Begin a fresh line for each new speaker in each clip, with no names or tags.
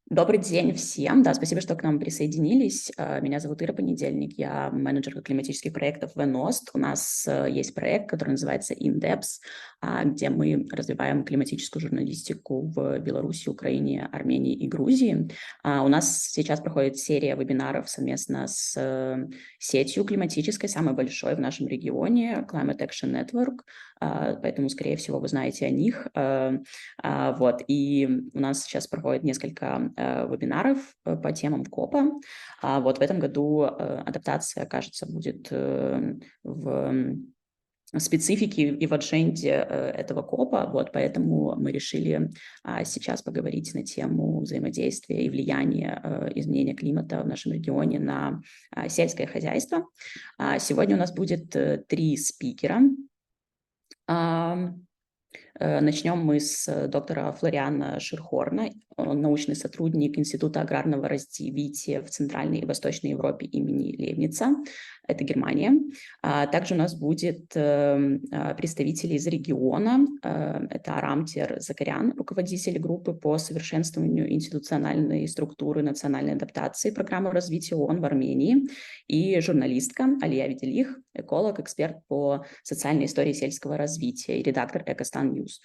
Добрый день всем. Да, спасибо, что к нам присоединились. Меня зовут Ира Понедельник. Я менеджер климатических проектов в n-ost. У нас есть проект, который называется Indeps, где мы развиваем климатическую журналистику в Беларуси, Украине, Армении и Грузии. У нас сейчас проходит серия вебинаров совместно с сетью климатической, самой большой в нашем регионе, Climate Action Network. Поэтому, скорее всего, вы знаете о них. Вот. И у нас сейчас проходит несколько вебинаров по темам КОПа. Вот в этом году адаптация, кажется, будет в специфике и в адженде этого КОПа, вот, поэтому мы решили сейчас поговорить на тему взаимодействия и влияния изменения климата в нашем регионе на сельское хозяйство. Сегодня у нас будет 3 спикера. Начнем мы с доктора Флориана Schierhorна, научный сотрудник Института аграрного развития в Центральной и Восточной Европе имени Лейбница. Это Германия. Также у нас будет представители из региона. Это Арам, Ter-Zakaryan, руководитель группы по совершенствованию институциональной структуры национальной адаптации программы развития ООН в Армении. И журналистка Aliya Wedelish, эколог, эксперт по социальной истории сельского развития и редактор Ecostan News.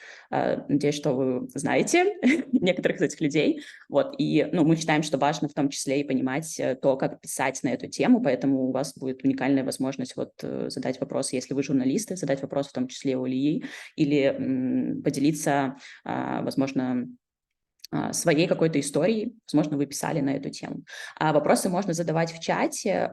Надеюсь, что вы знаете некоторых из этих людей. Вот. И мы считаем, что важно в том числе и понимать то, как писать на эту тему, поэтому у вас будет уникальная возможность задать вопросы, если вы журналисты, задать вопрос в том числе у Ильи, или поделиться, возможно, своей какой-то историей, возможно, вы писали на эту тему. Вопросы можно задавать в чате.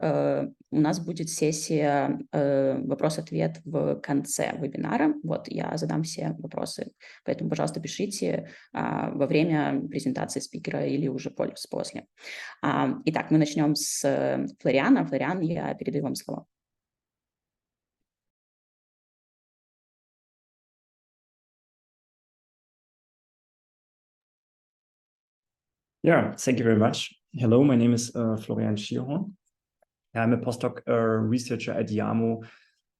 У нас будет сессия вопрос-ответ в конце вебинара. Вот, я задам все вопросы, поэтому, пожалуйста, пишите во время презентации спикера или уже после. Итак, мы начнем с Флориана. Флориан, я передаю вам слово.
Yeah, thank you very much. Hello, my name is Florian Schierhorn. I'm a postdoc researcher at IAMO.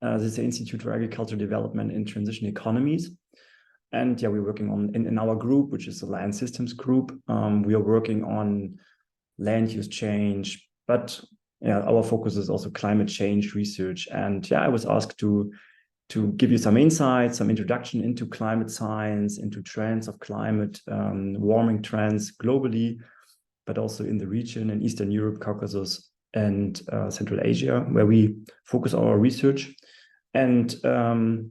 This is the Institute for Agricultural Development in Transition Economies. And yeah, we're working on, in our group, which is the Land Systems Group, we are working on land use change, but yeah, our focus is also climate change research. And yeah, I was asked to give you some insights, some introduction into climate science, into trends of climate, warming trends globally, but also in the region in Eastern Europe, Caucasus, and Central Asia, where we focus our research. And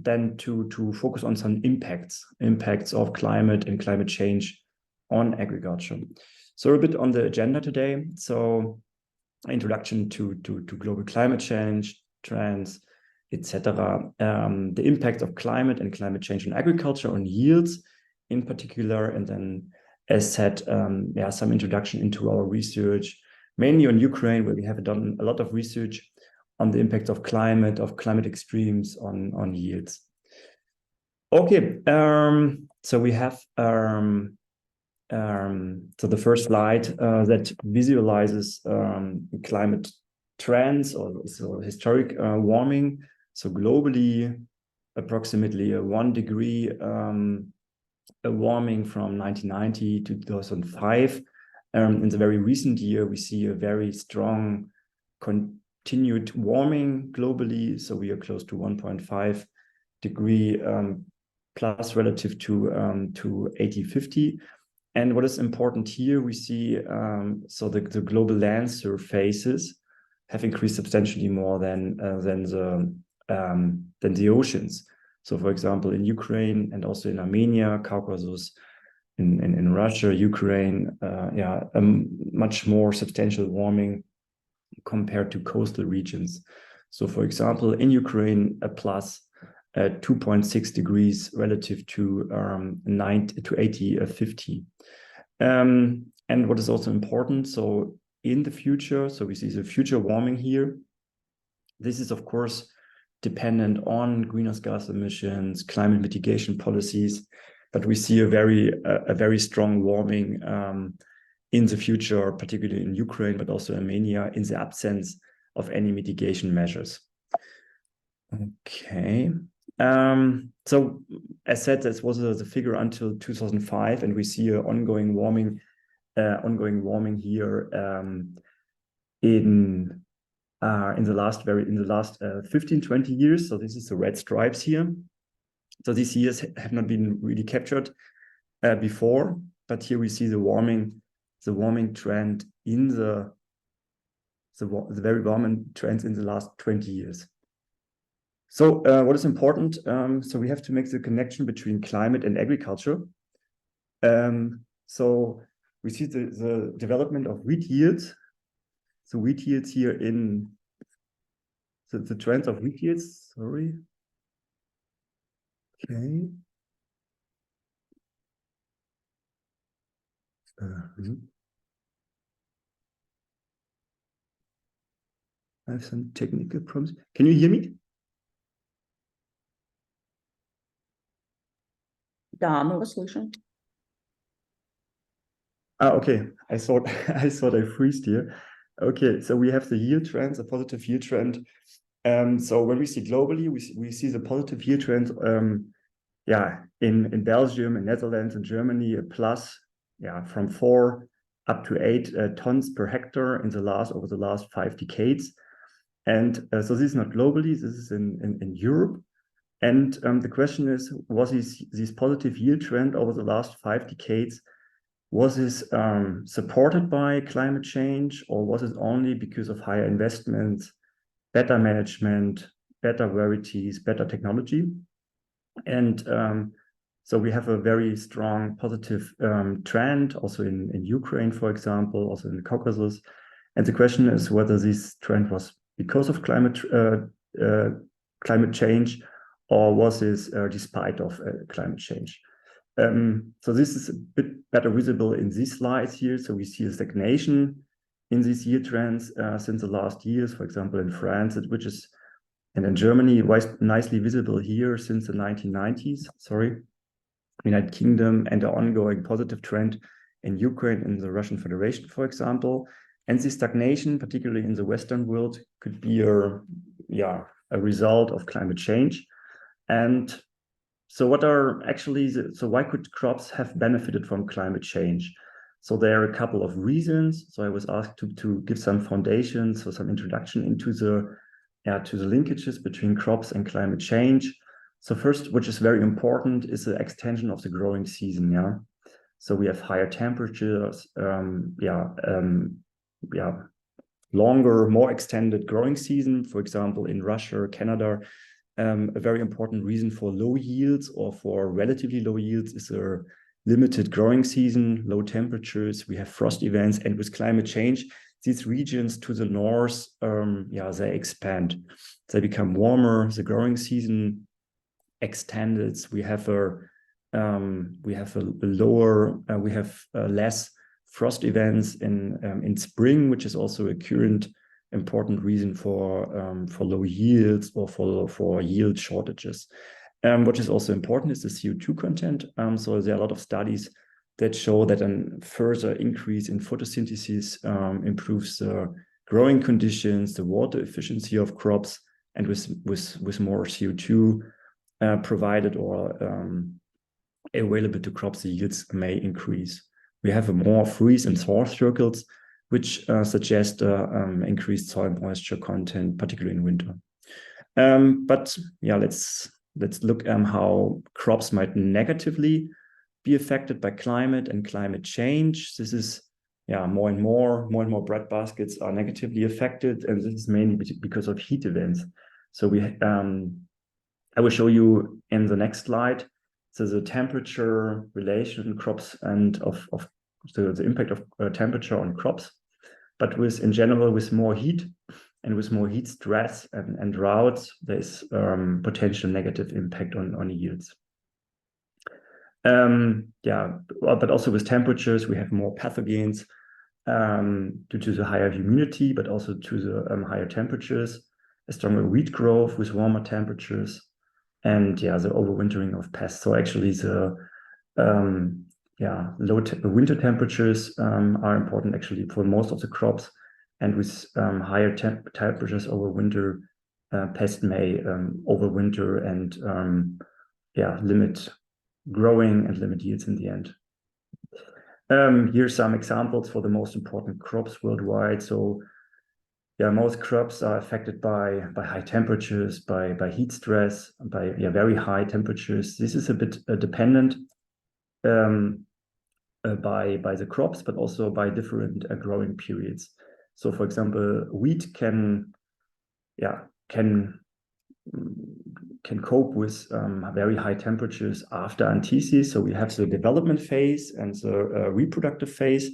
then to focus on some impacts of climate and climate change on agriculture. So a bit on the agenda today. So introduction to global climate change, trends, etc. The impact of climate and climate change on agriculture, on yields in particular, and then, as said, some introduction into our research, mainly on Ukraine, where we have done a lot of research on the impact of climate extremes on yields. Okay, so we have so the first slide that visualizes climate trends or so historic warming. So globally, approximately a 1 degree warming from 1990 to 2005. In the very recent year, we see a very strong continued warming globally. So we are close to 1.5 degree plus relative to 1850. And what is important here, we see so the global land surfaces have increased substantially more than the oceans. So, for example, in Ukraine and also in Armenia, Caucasus, in Russia, Ukraine, a much more substantial warming compared to coastal regions. So, for example, in Ukraine, a plus 2.6 degrees relative to 1850. And what is also important, so in the future, so we see the future warming here. This is, of course, dependent on greenhouse gas emissions, climate mitigation policies, but we see a very strong warming in the future, particularly in Ukraine, but also Armenia, in the absence of any mitigation measures. Okay, So as said, this was the figure until 2005, and we see an ongoing warming here in the last 15, 20 years. So this is the red stripes here. So these years have not been really captured before, but here we see the warming trend in the very warming trends in the last 20 years. So what is important? So we have to make the connection between climate and agriculture. So we see the development of wheat yields. So wheat yields here in the trends of wheat yields. Sorry. Okay. I have some technical problems. Can you hear me?
Да, мы вас слышим.
Okay. I thought I freezed here. Okay, so we have the yield trends, a positive yield trend. So when we see globally, we see the positive yield trend. In Belgium, in Netherlands, and Germany, a plus, from 4 up to 8 tons per hectare over the last 5 decades. And so this is not globally, this is in Europe. And the question is, was this positive yield trend over the last 5 decades, was this supported by climate change, or was it only because of higher investments, better management, better varieties, better technology? And so we have a very strong positive trend also in Ukraine, for example, also in the Caucasus. And the question is whether this trend was because of climate change, or was this despite of climate change? So this is a bit better visible in these slides here. So we see a stagnation in these year trends since the last years, for example, in France, and in Germany, nicely visible here since the 1990s, United Kingdom, and the ongoing positive trend in Ukraine and the Russian Federation, for example. And this stagnation, particularly in the Western world, could be a result of climate change. And so why could crops have benefited from climate change? So there are a couple of reasons. So I was asked to give some foundations, so some introduction into the linkages between crops and climate change. So first, which is very important, is the extension of the growing season. So we have higher temperatures, longer, more extended growing season. For example, in Russia or Canada, a very important reason for low yields or for relatively low yields is a limited growing season, low temperatures. We have frost events, and with climate change, these regions to the north, they expand. They become warmer. The growing season extended. We have less frost events in spring, which is also a current important reason for low yields or for yield shortages. What is also important is the CO2 content. So there are a lot of studies that show that a further increase in photosynthesis improves the growing conditions, the water efficiency of crops, and with more CO2 provided or available to crops, the yields may increase. We have more freeze and thaw circles, which suggest increased soil moisture content, particularly in winter. Let's look at how crops might negatively be affected by climate and climate change. This is more and more bread baskets are negatively affected, and this is mainly because of heat events. So I will show you in the next slide. So the temperature relation in crops and of the impact of temperature on crops, but in general with more heat and with more heat stress and droughts, there's potential negative impact on yields. But also with temperatures, we have more pathogens due to the higher humidity, but also to the higher temperatures, a stronger wheat growth with warmer temperatures, and the overwintering of pests. So actually the winter temperatures are important actually for most of the crops, and with higher temperatures over winter, pest may overwinter and limit growing and limit yields in the end. Here's some examples for the most important crops worldwide. So most crops are affected by high temperatures, by heat stress, by very high temperatures. This is a bit dependent by the crops, but also by different growing periods. So, for example, wheat can cope with very high temperatures after antithesis. So we have the development phase and the reproductive phase.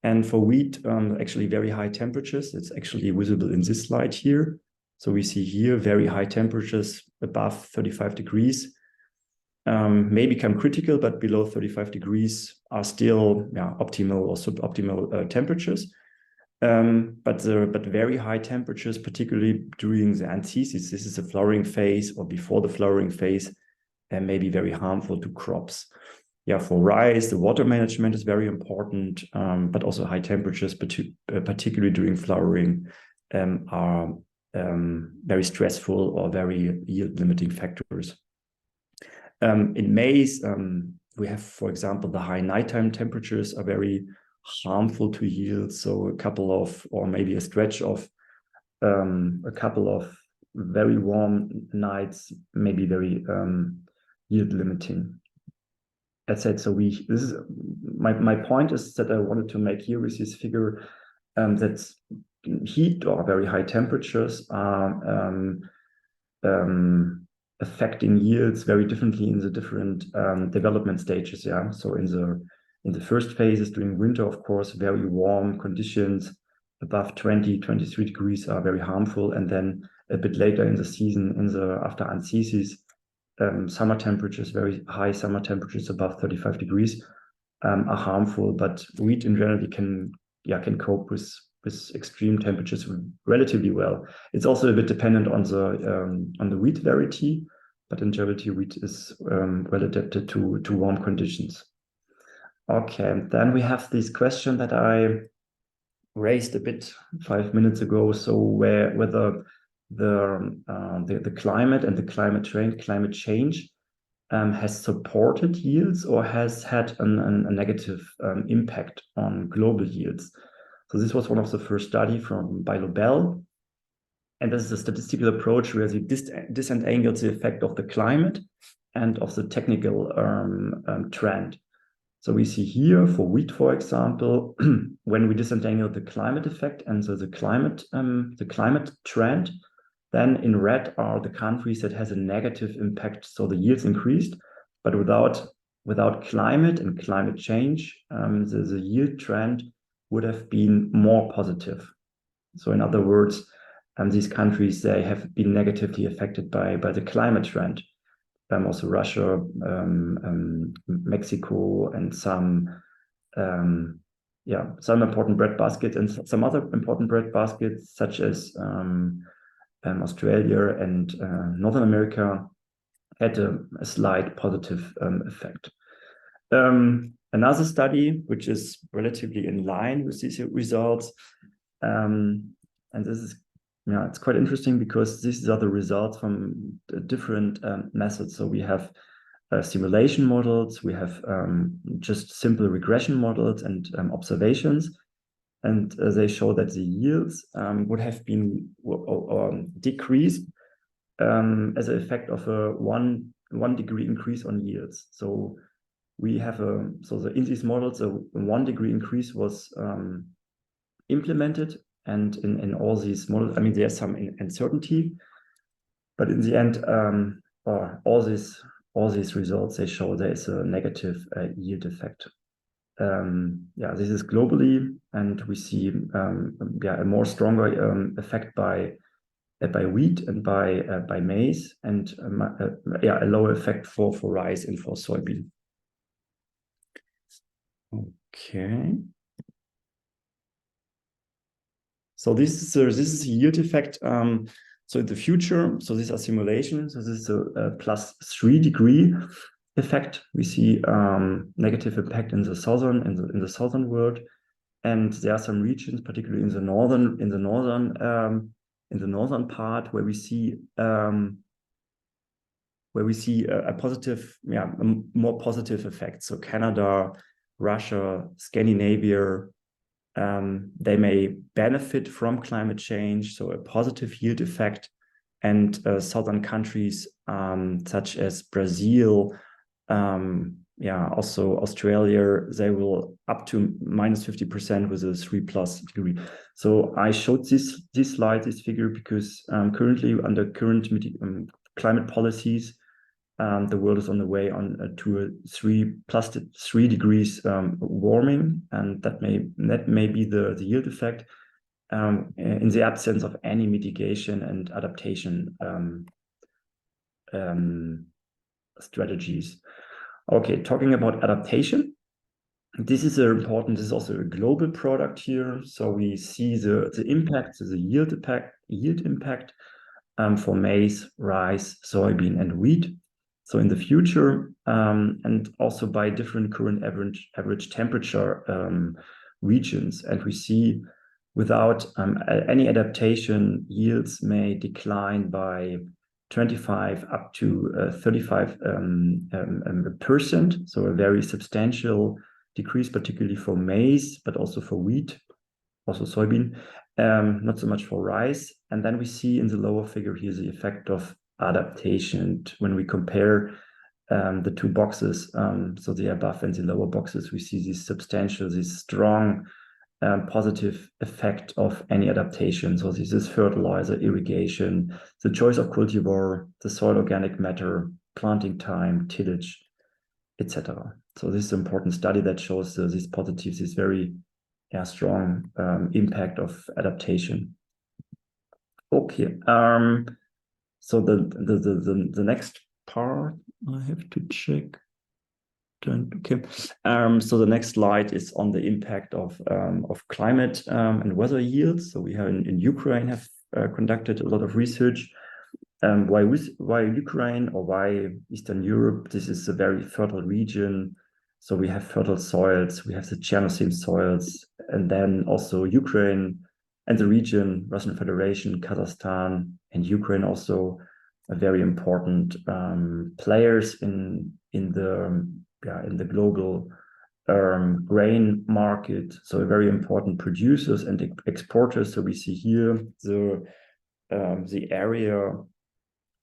And for wheat, actually very high temperatures. It's actually visible in this slide here. So we see here very high temperatures above 35 degrees. May become critical, but below 35 degrees are still optimal or suboptimal temperatures. But very high temperatures, particularly during the antithesis, this is the flowering phase or before the flowering phase, may be very harmful to crops. For rice, the water management is very important, but also high temperatures, particularly during flowering, are very stressful or very yield limiting factors. In maize, we have, for example, the high nighttime temperatures are very harmful to yield. So a couple of, or maybe a stretch of a couple of very warm nights may be very yield limiting. As said, so this is my point is that I wanted to make here with this figure that heat or very high temperatures are affecting yields very differently in the different development stages. So in the first phases during winter, of course, very warm conditions above 23 degrees are very harmful, and then a bit later in the season, after antithesis, summer temperatures, very high summer temperatures above 35 degrees are harmful, but wheat in general can cope with extreme temperatures relatively well. It's also a bit dependent on the wheat variety, but in general, wheat is well adapted to warm conditions. Okay, then we have this question that I raised a bit 5 minutes ago. So whether the climate and the climate change has supported yields or has had a negative impact on global yields. So this was one of the first studies by Lobel. And this is a statistical approach where they disentangle the effect of the climate and of the technical trend. So we see here for wheat, for example, when we disentangle the climate effect and so the climate trend, then in red are the countries that has a negative impact. So the yields increased, but without climate and climate change, the yield trend would have been more positive. So in other words, these countries, they have been negatively affected by the climate trend. Also Russia, Mexico, and some important breadbaskets and some other important breadbaskets, such as Australia and Northern America, had a slight positive effect. Another study, which is relatively in line with these results, and this is it's quite interesting because these are the results from different methods. So we have simulation models, we have just simple regression models and observations, and they show that the yields would have been decreased as an effect of a 1 degree increase on yields. So we have in these models, a 1 degree increase was implemented. And in all these models, I mean, there's some uncertainty, but in the end, all these results, they show there is a negative yield effect. This is globally, and we see a more stronger effect by wheat and by maize, and a lower effect for rice and for soybean. Okay. So this is a yield effect. So in the future, so these are simulations. So this is a +3 degree effect. We see negative impact in the southern world, and there are some regions, particularly in the northern in the northern part, where we see a positive, a more positive effect. So Canada, Russia, Scandinavia, they may benefit from climate change, so a positive yield effect. And southern countries such as Brazil, also Australia, they will up to minus 50% with a 3+ degree. So I showed this slide, this figure, because currently under current climate policies, the world is on the way to a 3+ degrees warming, and that may be the yield effect in the absence of any mitigation and adaptation strategies. Okay, talking about adaptation, this is important. This is also a global product here. So we see the impact, the yield impact for maize, rice, soybean, and wheat. So in the future, and also by different current average temperature regions, and we see without any adaptation, yields may decline by 25 up to 35%. So a very substantial decrease, particularly for maize, but also for wheat, also soybean, not so much for rice. And then we see in the lower figure here the effect of adaptation. When we compare the two boxes, so the above and the lower boxes, we see this substantial, this strong positive effect of any adaptation. So this is fertilizer, irrigation, the choice of cultivar, the soil organic matter, planting time, tillage, etc. So this is an important study that shows this positive, this very strong impact of adaptation. Okay, so the next part I have to check. Okay, so the next slide is on the impact of climate and weather yields. So we have in Ukraine have conducted a lot of research. Why Ukraine or why Eastern Europe? This is a very fertile region. So we have fertile soils, we have the Chernozem soils, and then also Ukraine and the region, Russian Federation, Kazakhstan, and Ukraine also are very important players in the global grain market. So very important producers and exporters. So we see here the area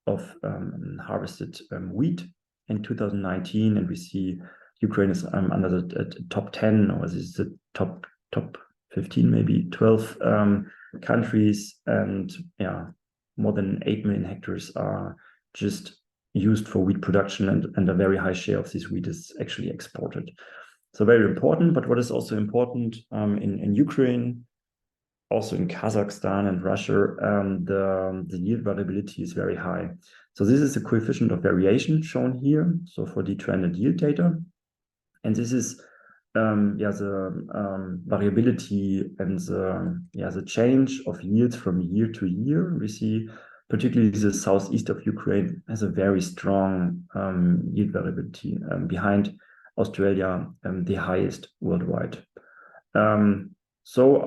of harvested wheat in 2019, and we see Ukraine is under the top 10, or this is the top 15, maybe 12 countries, and more than 8 million hectares are just used for wheat production, and a very high share of this wheat is actually exported. So very important. But what is also important in Ukraine, also in Kazakhstan and Russia, the yield variability is very high. So this is the coefficient of variation shown here. So for the trended yield data, and this is the variability and the change of yields from year to year. We see particularly the southeast of Ukraine has a very strong yield variability, behind Australia, the highest worldwide. So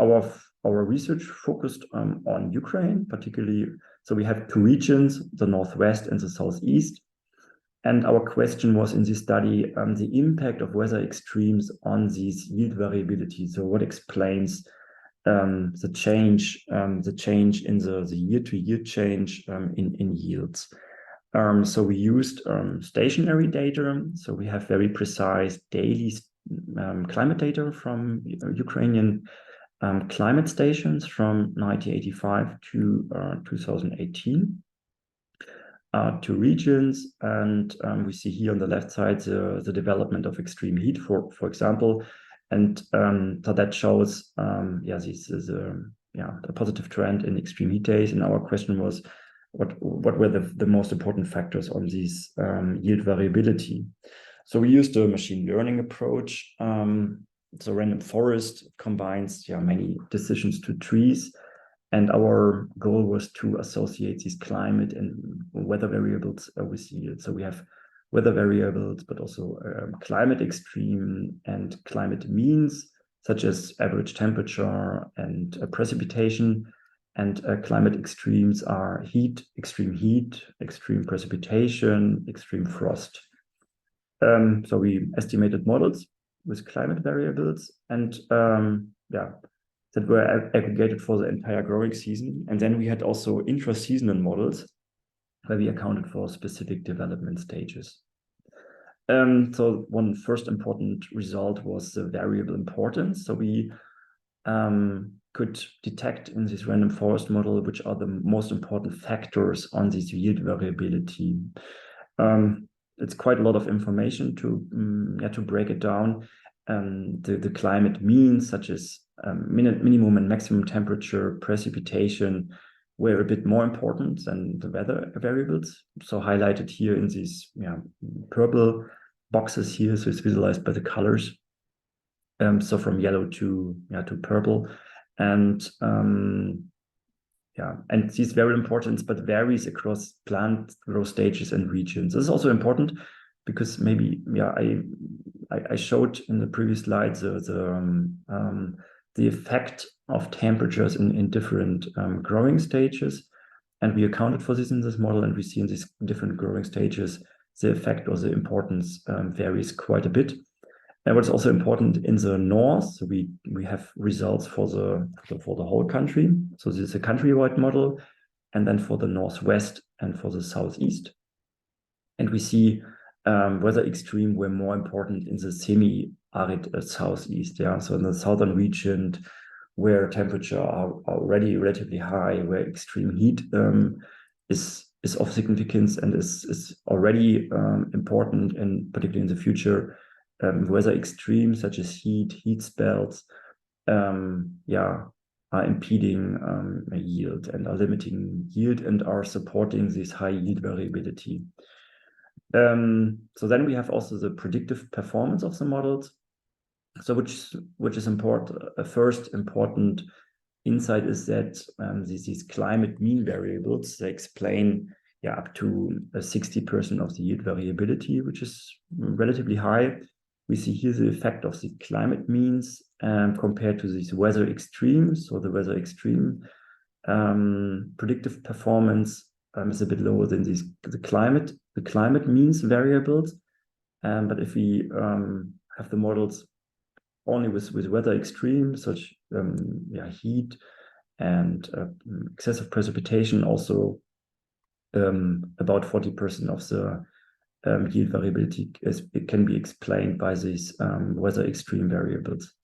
our research focused on Ukraine, particularly. So we have two regions, the northwest and the southeast. And our question was in this study, the impact of weather extremes on these yield variability. So what explains the change in the year-to-year change in yields? So we used stationary data. So we have very precise daily climate data from Ukrainian climate stations from 1985 to 2018. Two regions, and we see here on the left side the development of extreme heat, for example, and so that shows this is a positive trend in extreme heat days. And our question was, what were the most important factors on this yield variability? So we used a machine learning approach. So random forest combines many decisions to trees. And our goal was to associate these climate and weather variables with yield. So we have weather variables, but also climate extreme and climate means, such as average temperature and precipitation. And climate extremes are heat, extreme precipitation, extreme frost. So we estimated models with climate variables, and that were aggregated for the entire growing season. And then we had also intra-seasonal models where we accounted for specific development stages. So one first important result was the variable importance. So we could detect in this random forest model which are the most important factors on this yield variability. It's quite a lot of information to break it down. The climate means, such as minimum and maximum temperature, precipitation, were a bit more important than the weather variables. So highlighted here in these purple boxes here, so it's visualized by the colors. So from yellow to purple, and and these very important, but varies across plant growth stages and regions. This is also important because maybe I showed in the previous slides the effect of temperatures in different growing stages, and we accounted for this in this model, and we see in these different growing stages the effect or the importance varies quite a bit. And what's also important in the north, so we have results for the whole country. So this is a countrywide model, and then for the northwest and for the southeast. And we see weather extreme were more important in the semi-arid southeast. So in the southern region, where temperature are already relatively high, where extreme heat is of significance and is already important, and particularly in the future. Weather extremes such as heat spells, are impeding yield and are limiting yield and are supporting this high yield variability. So then we have also the predictive performance of the models. So which is important. A first important insight is that these climate mean variables, they explain up to 60% of the yield variability, which is relatively high. We see here the effect of the climate means compared to these weather extremes. So the weather extreme predictive performance is a bit lower than the climate means variables. But if we have the models only with weather extremes, such heat and excessive precipitation, also about 40% of the yield variability it can be explained by these weather extreme variables.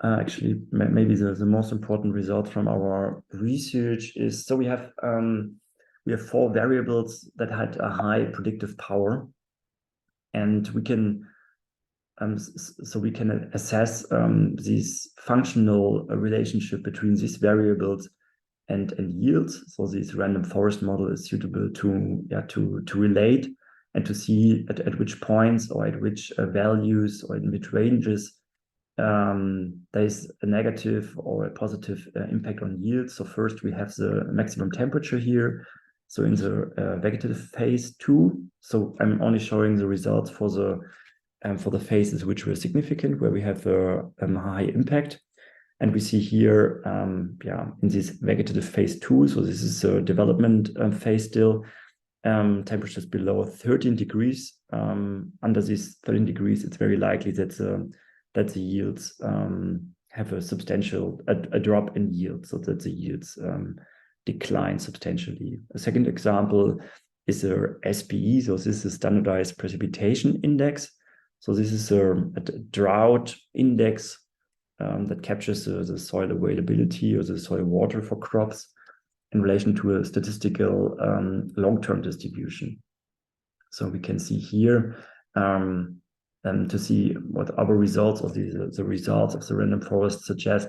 Actually, maybe the most important result from our research is, so we have 4 variables that had a high predictive power, and we can assess this functional relationship between these variables and yields. So this random forest model is suitable to relate and to see at which points or at which values or in which ranges there is a negative or a positive impact on yield. So first we have the maximum temperature here. So in the vegetative phase 2. So I'm only showing the results for the phases which were significant, where we have a high impact. And we see here, in this vegetative phase 2, so this is a development phase still, temperatures below 13 degrees. Under these 13 degrees, it's very likely that the yields have a substantial drop in yield, so that the yields decline substantially. A second example is a SPE, so this is a standardized precipitation index. So this is a drought index that captures the soil availability or the soil water for crops in relation to a statistical long-term distribution. So we can see here to see what other results of the results of the random forest suggest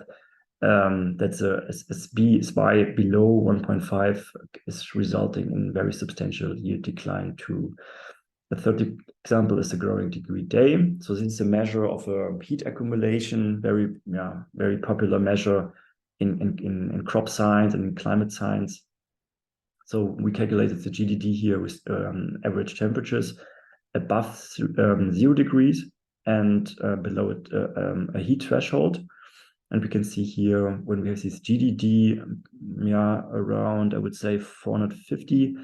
that the SPY below 1.5 is resulting in very substantial yield decline to. The third example is the growing degree day. So this is a measure of heat accumulation, very popular measure in crop science and in climate science. So we calculated the GDD here with average temperatures above 0 degrees and below it a heat threshold. And we can see here when we have this GDD, around, I would say, 450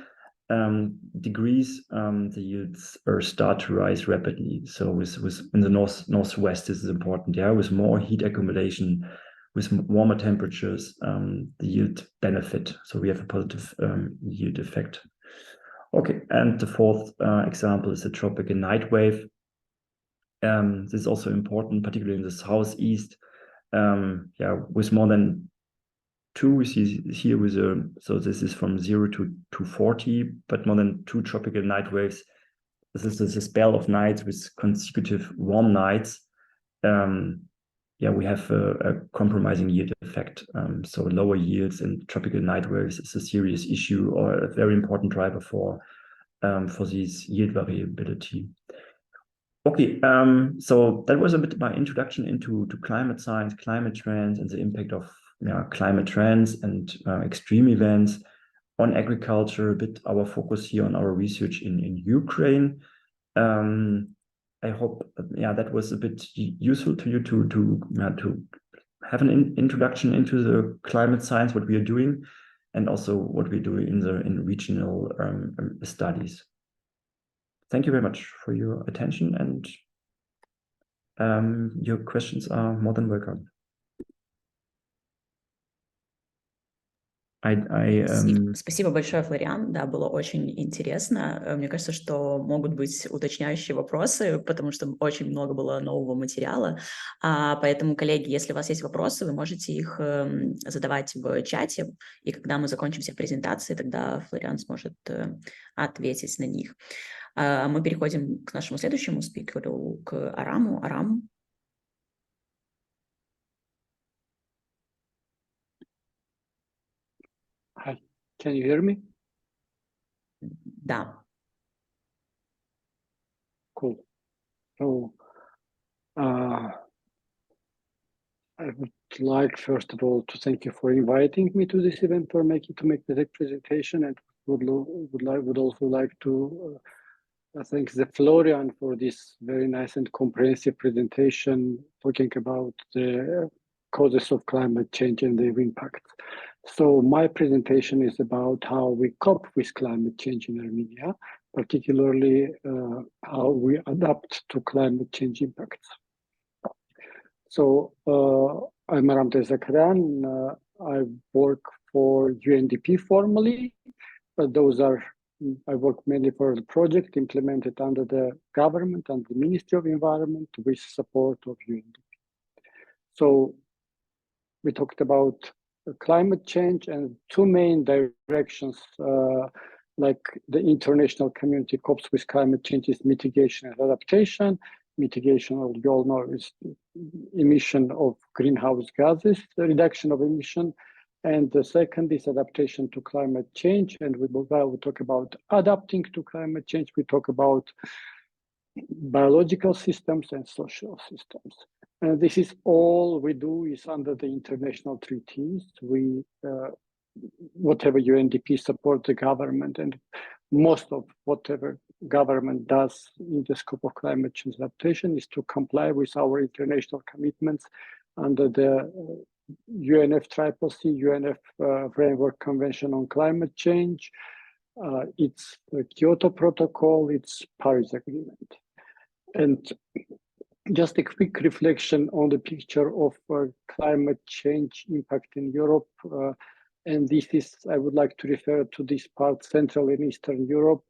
degrees, the yields start to rise rapidly. So with in the northwest, this is important. With more heat accumulation, with warmer temperatures, the yield benefit. So we have a positive yield effect. Okay, and the fourth example is the tropical night wave. This is also important, particularly in the southeast. With more than 2, we see here with so this is from 0 to 40, but more than 2 tropical night waves. This is a spell of nights with consecutive warm nights. We have a compromising yield effect. So lower yields and tropical night waves is a serious issue or a very important driver for this yield variability. Okay, so that was a bit my introduction into climate science, climate trends, and the impact of climate trends and extreme events on agriculture. A bit our focus here on our research in Ukraine. I hope that was a bit useful to you to have an introduction into the climate science, what we are doing, and also what we do in regional studies. Thank you very much for your attention, and your questions are more than welcome.
Спасибо большое, Флориан. Да, было очень интересно. Мне кажется, что могут быть уточняющие вопросы, потому что очень много было нового материала. Поэтому, коллеги, если у вас есть вопросы, вы можете их задавать в чате, и когда мы закончим все презентации, тогда Флориан сможет ответить на них. Мы переходим к нашему следующему спикеру, к Араму. Арам.
Hi, can you hear me?
Да.
Cool. So, I would like, first of all, to thank you for inviting me to this event, to make the presentation, and would also like to thank the Florian for this very nice and comprehensive presentation, talking about the causes of climate change and their impact. So my presentation is about how we cope with climate change in Armenia, particularly how we adapt to climate change impacts. So I'm Aram Ter-Zakaryan. I work for UNDP formally, but I work mainly for the project implemented under the government and the Ministry of Environment with support of UNDP. So we talked about climate change and 2 main directions, like the international community copes with climate change is mitigation and adaptation. Mitigation, you all know, is emission of greenhouse gases, the reduction of emission. And the second is adaptation to climate change. And we talk about adapting to climate change. We talk about biological systems and social systems. And this is all we do is under the international treaties. We, whatever UNDP support the government, and most of whatever government does in the scope of climate change adaptation is to comply with our international commitments under the UNFCCC, UNF Framework Convention on Climate Change. It's the Kyoto Protocol, it's Paris Agreement. And just a quick reflection on the picture of climate change impact in Europe. And this is, I would like to refer to this part, Central and Eastern Europe.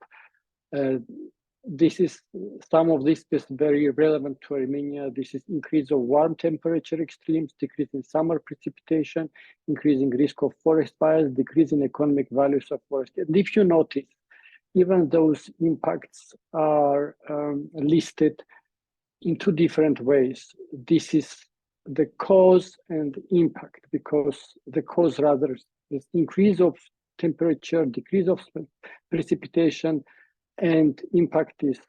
This is, some of this is very relevant to Armenia. This is increase of warm temperature extremes, decrease in summer precipitation, increasing risk of forest fires, decrease in economic values of forest. And if you notice, even those impacts are listed in 2 different ways. This is the cause and impact, because the cause rather is increase of temperature, decrease of precipitation, and impact is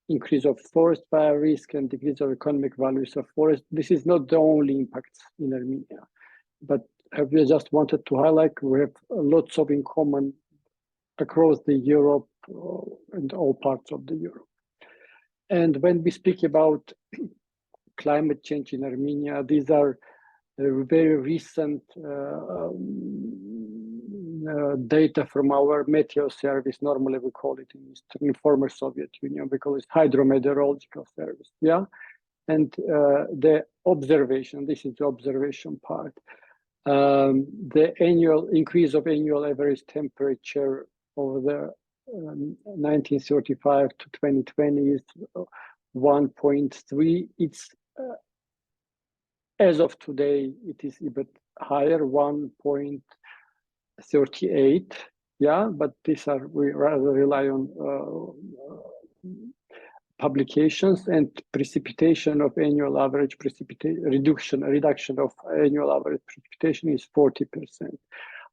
increase of forest fire risk and decrease of economic values of forest. This is not the only impacts in Armenia, but we just wanted to highlight we have lots of in common across the Europe and all parts of the Europe. And when we speak about climate change in Armenia, these are very recent data from our meteo service. Normally we call it in former Soviet Union, we call it hydrometeorological service. Yeah, and the observation. This is the observation part. The annual increase of annual average temperature over the 1935 to 2020 is 1.3. It's as of today, it is even higher, 1.38. Yeah, but these are, we rather rely on publications, and precipitation of annual average precipitation reduction of annual average precipitation is 40%.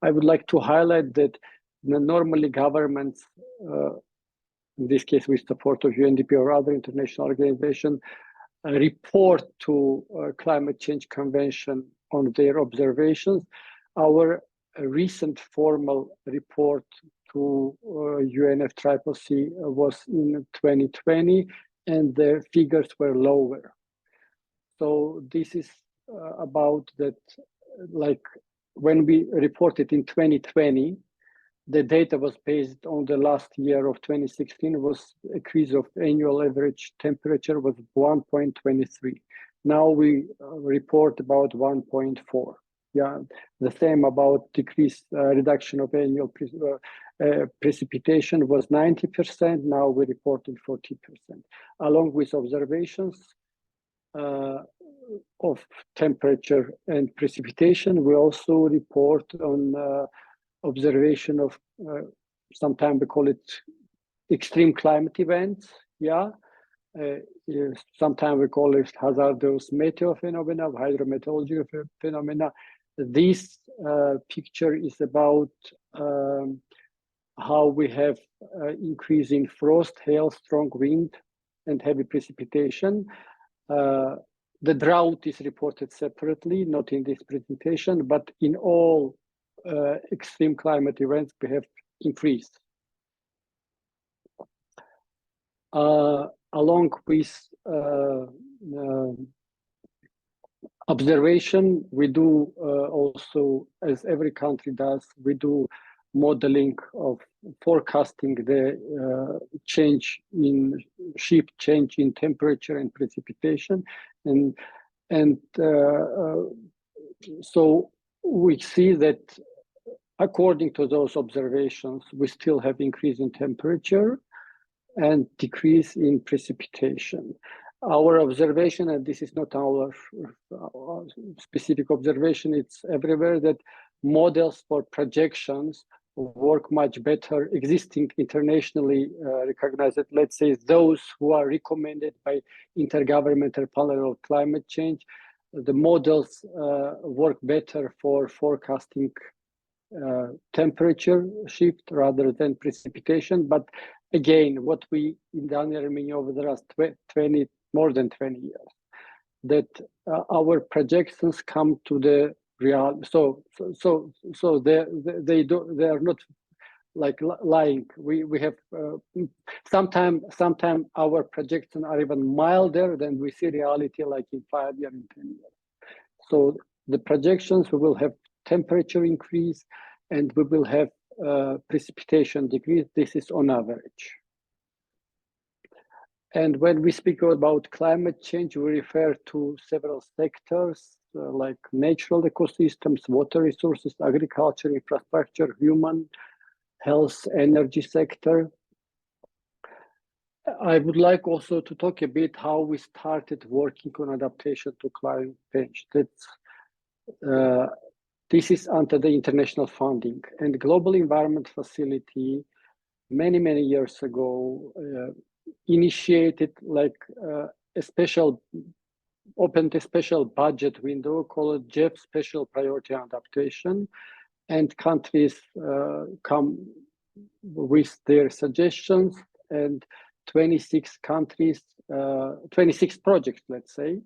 I would like to highlight that normally governments, in this case with support of UNDP or other international organizations, report to Climate Change Convention on their observations. Our recent formal report to UNFCCC was in 2020, and the figures were lower. So this is about that, like when we reported in 2020, the data was based on the last year of 2016, was a increase of annual average temperature was 1.23. Now we report about 1.4. Yeah, the same about decrease reduction of annual precipitation was 90%. Now we reported 40%. Along with observations of temperature and precipitation, we also report on observation of sometimes we call it extreme climate events. Yeah, sometimes we call it hazardous meteo phenomena, hydrometeorological phenomena. This picture is about how we have increase in frost, hail, strong wind, and heavy precipitation. The drought is reported separately, not in this presentation, but in all extreme climate events we have increased. Along with observation, we do also, as every country does, we do modeling of forecasting the change in shift, change in temperature and precipitation, and so we see that according to those observations, we still have increase in temperature and decrease in precipitation. Our observation, and this is not our specific observation, it's everywhere, that models for projections work much better, existing internationally recognized, let's say those who are recommended by Intergovernmental Panel on Climate Change. The models work better for forecasting temperature shift rather than precipitation. But again, what we in the Armenia over the last more than 20 years, that our projections come to the real. So they are not like lying. We have sometimes our projections are even milder than we see reality, like in 5 years and 10 years. So the projections, we will have temperature increase and we will have precipitation decrease. This is on average. And when we speak about climate change, we refer to several sectors like natural ecosystems, water resources, agriculture, infrastructure, human health, energy sector. I would like also to talk a bit how we started working on adaptation to climate change. This is under the international funding, and Global Environment Facility many years ago initiated like opened a special budget window called JEF, Special Priority Adaptation, and countries come with their suggestions, and 26 countries, 26 projects, let's say,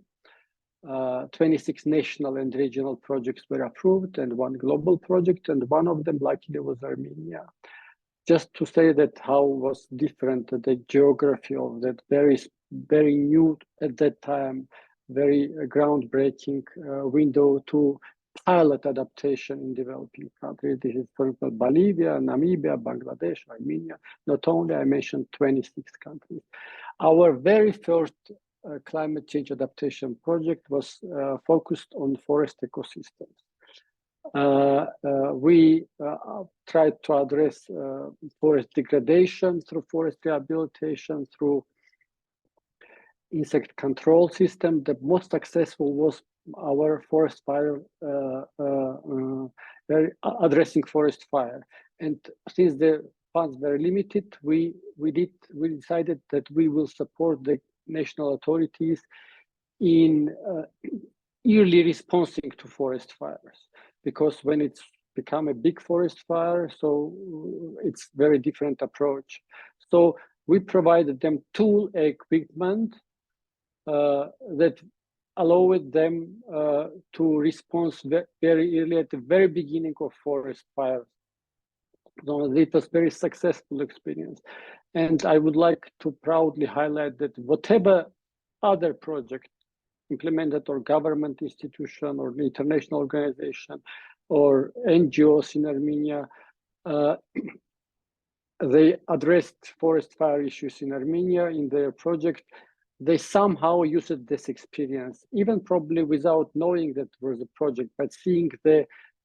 26 national and regional projects were approved, and 1 global project, and one of them luckily was Armenia. Just to say that how was different the geography of that, very new at that time very groundbreaking window to pilot adaptation in developing countries. This is, for example, Bolivia, Namibia, Bangladesh, Armenia. Not only, I mentioned 26 countries. Our very first climate change adaptation project was focused on forest ecosystems. We tried to address forest degradation through forest rehabilitation, through insect control system. The most successful was our forest fire, addressing forest fire. And since the funds were limited, we decided that we will support the national authorities in early responding to forest fires, because when it's become a big forest fire, so it's very different approach. So we provided them tool equipment that allowed them to respond very early at the very beginning of forest fires. So it was very successful experience. And I would like to proudly highlight that whatever other project implemented or government institution or international organization or NGOs in Armenia, they addressed forest fire issues in Armenia in their project. They somehow used this experience, even probably without knowing that it was a project, but seeing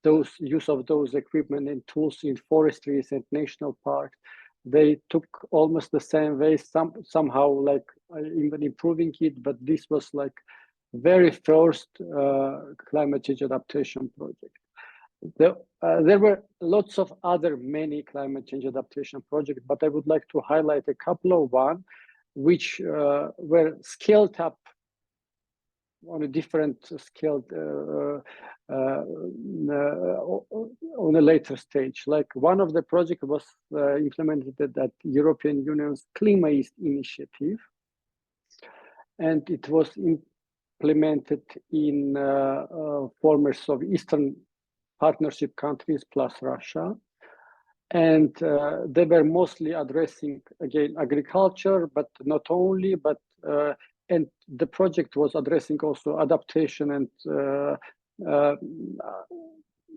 those use of those equipment and tools in forestries and national parks, they took almost the same way, somehow like even improving it, but this was like very first climate change adaptation project. There were lots of other many climate change adaptation projects, but I would like to highlight a couple of one which were scaled up on a different scale on a later stage. Like one of the projects was implemented at European Union's Klima East initiative, and it was implemented in former Soviet Eastern Partnership countries plus Russia. And they were mostly addressing, again, agriculture, but not only, but and the project was addressing also adaptation and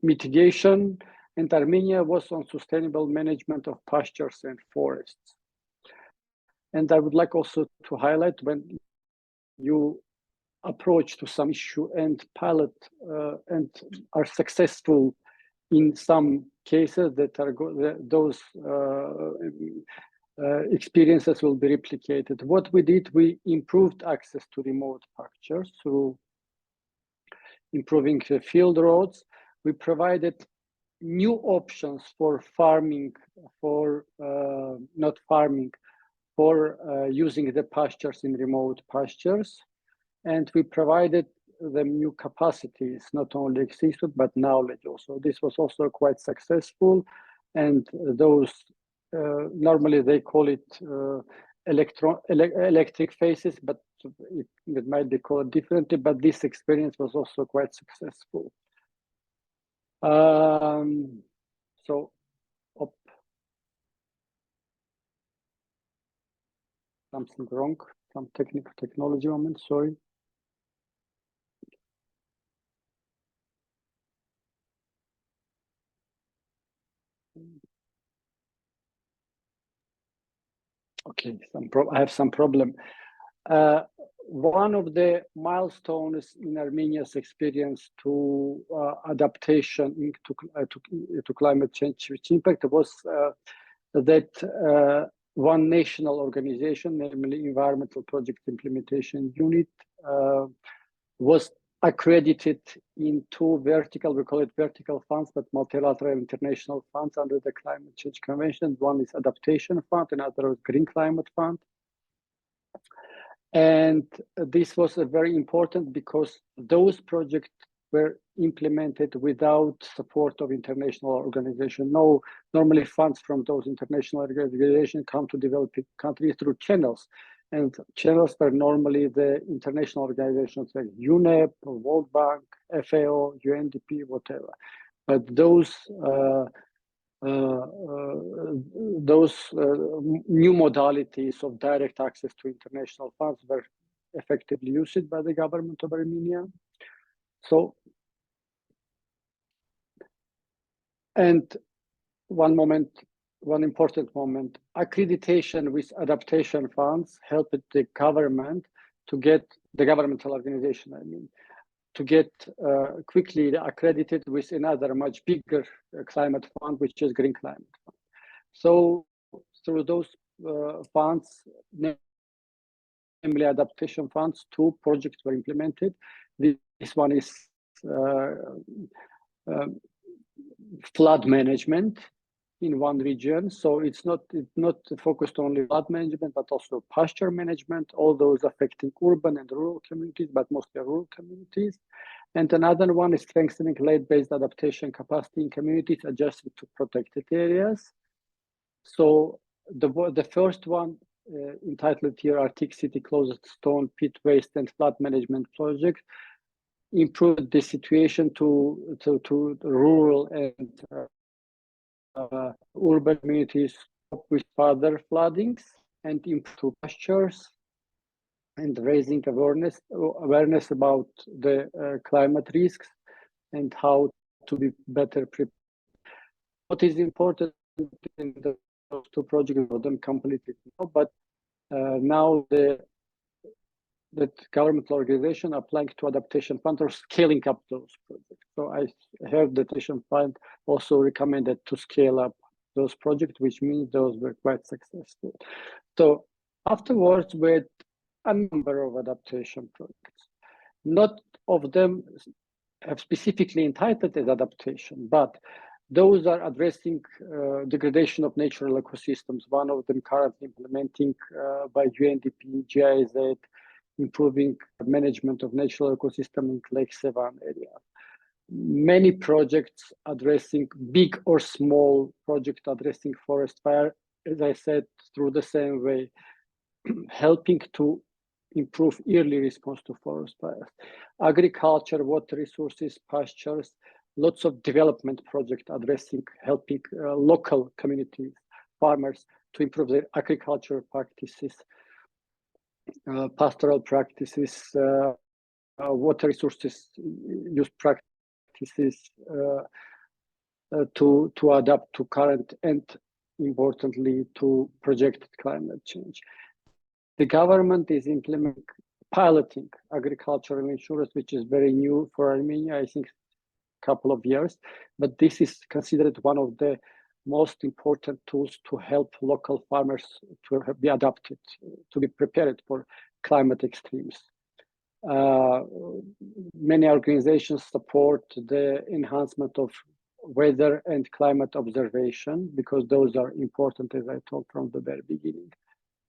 mitigation. And Armenia was on sustainable management of pastures and forests. And I would like also to highlight, when you approach to some issue and pilot and are successful in some cases, that are those experiences will be replicated. What we did, we improved access to remote pastures through improving the field roads. We provided new options for farming, for not farming, for using the pastures in remote pastures. And we provided them new capacities, not only existed, but knowledge also. This was also quite successful. And those, normally they call it electric phases, but it might be called differently, but this experience was also quite successful. So, something wrong, some technology moment, sorry. Okay, I have some problem. One of the milestones in Armenia's experience to adaptation to climate change impact was that one national organization, namely Environmental Project Implementation Unit, was accredited in two vertical, we call it vertical funds, but multilateral international funds under the Climate Change Convention. One is Adaptation Fund, another is Green Climate Fund. And this was very important because those projects were implemented without support of international organizations. No, normally funds from those international organizations come to developing countries through channels. And channels were normally the international organizations like UNEP, World Bank, FAO, UNDP, whatever. But those new modalities of direct access to international funds were effectively used by the government of Armenia. So, and one important moment, accreditation with adaptation funds helped the government to get, the governmental organization, I mean, to get quickly accredited with another much bigger climate fund, which is Green Climate Fund. So through those funds, namely adaptation funds, 2 projects were implemented. This one is flood management in one region. So it's not focused only on flood management, but also pasture management, all those affecting urban and rural communities, but mostly rural communities. And another one is strengthening land-based adaptation capacity in communities adjusted to protected areas. So the first one entitled here Arctic City Closed Stone Pit Waste and Flood Management Project improved the situation to rural and urban communities with further floodings and improve pastures and raising awareness about the climate risks and how to be better prepared. What is important in those 2 projects, for them completely, but now that governmental organization applying to adaptation fund or scaling up those projects. So I heard the adaptation fund also recommended to scale up those projects, which means those were quite successful. So afterwards, we had a number of adaptation projects. Not all of them have specifically entitled as adaptation, but those are addressing degradation of natural ecosystems. One of them currently implementing by UNDP, GIZ, improving management of natural ecosystem in Lake Sevan area. Many projects addressing big or small projects addressing forest fire, as I said, through the same way, helping to improve early response to forest fires. Agriculture, water resources, pastures, lots of development projects addressing, helping local communities, farmers to improve their agricultural practices, pastoral practices, water resources use practices to adapt to current and importantly to projected climate change. The government is piloting agricultural insurance, which is very new for Armenia, I think a couple of years, but this is considered one of the most important tools to help local farmers to be adapted, to be prepared for climate extremes. Many organizations support the enhancement of weather and climate observation because those are important, as I told from the very beginning,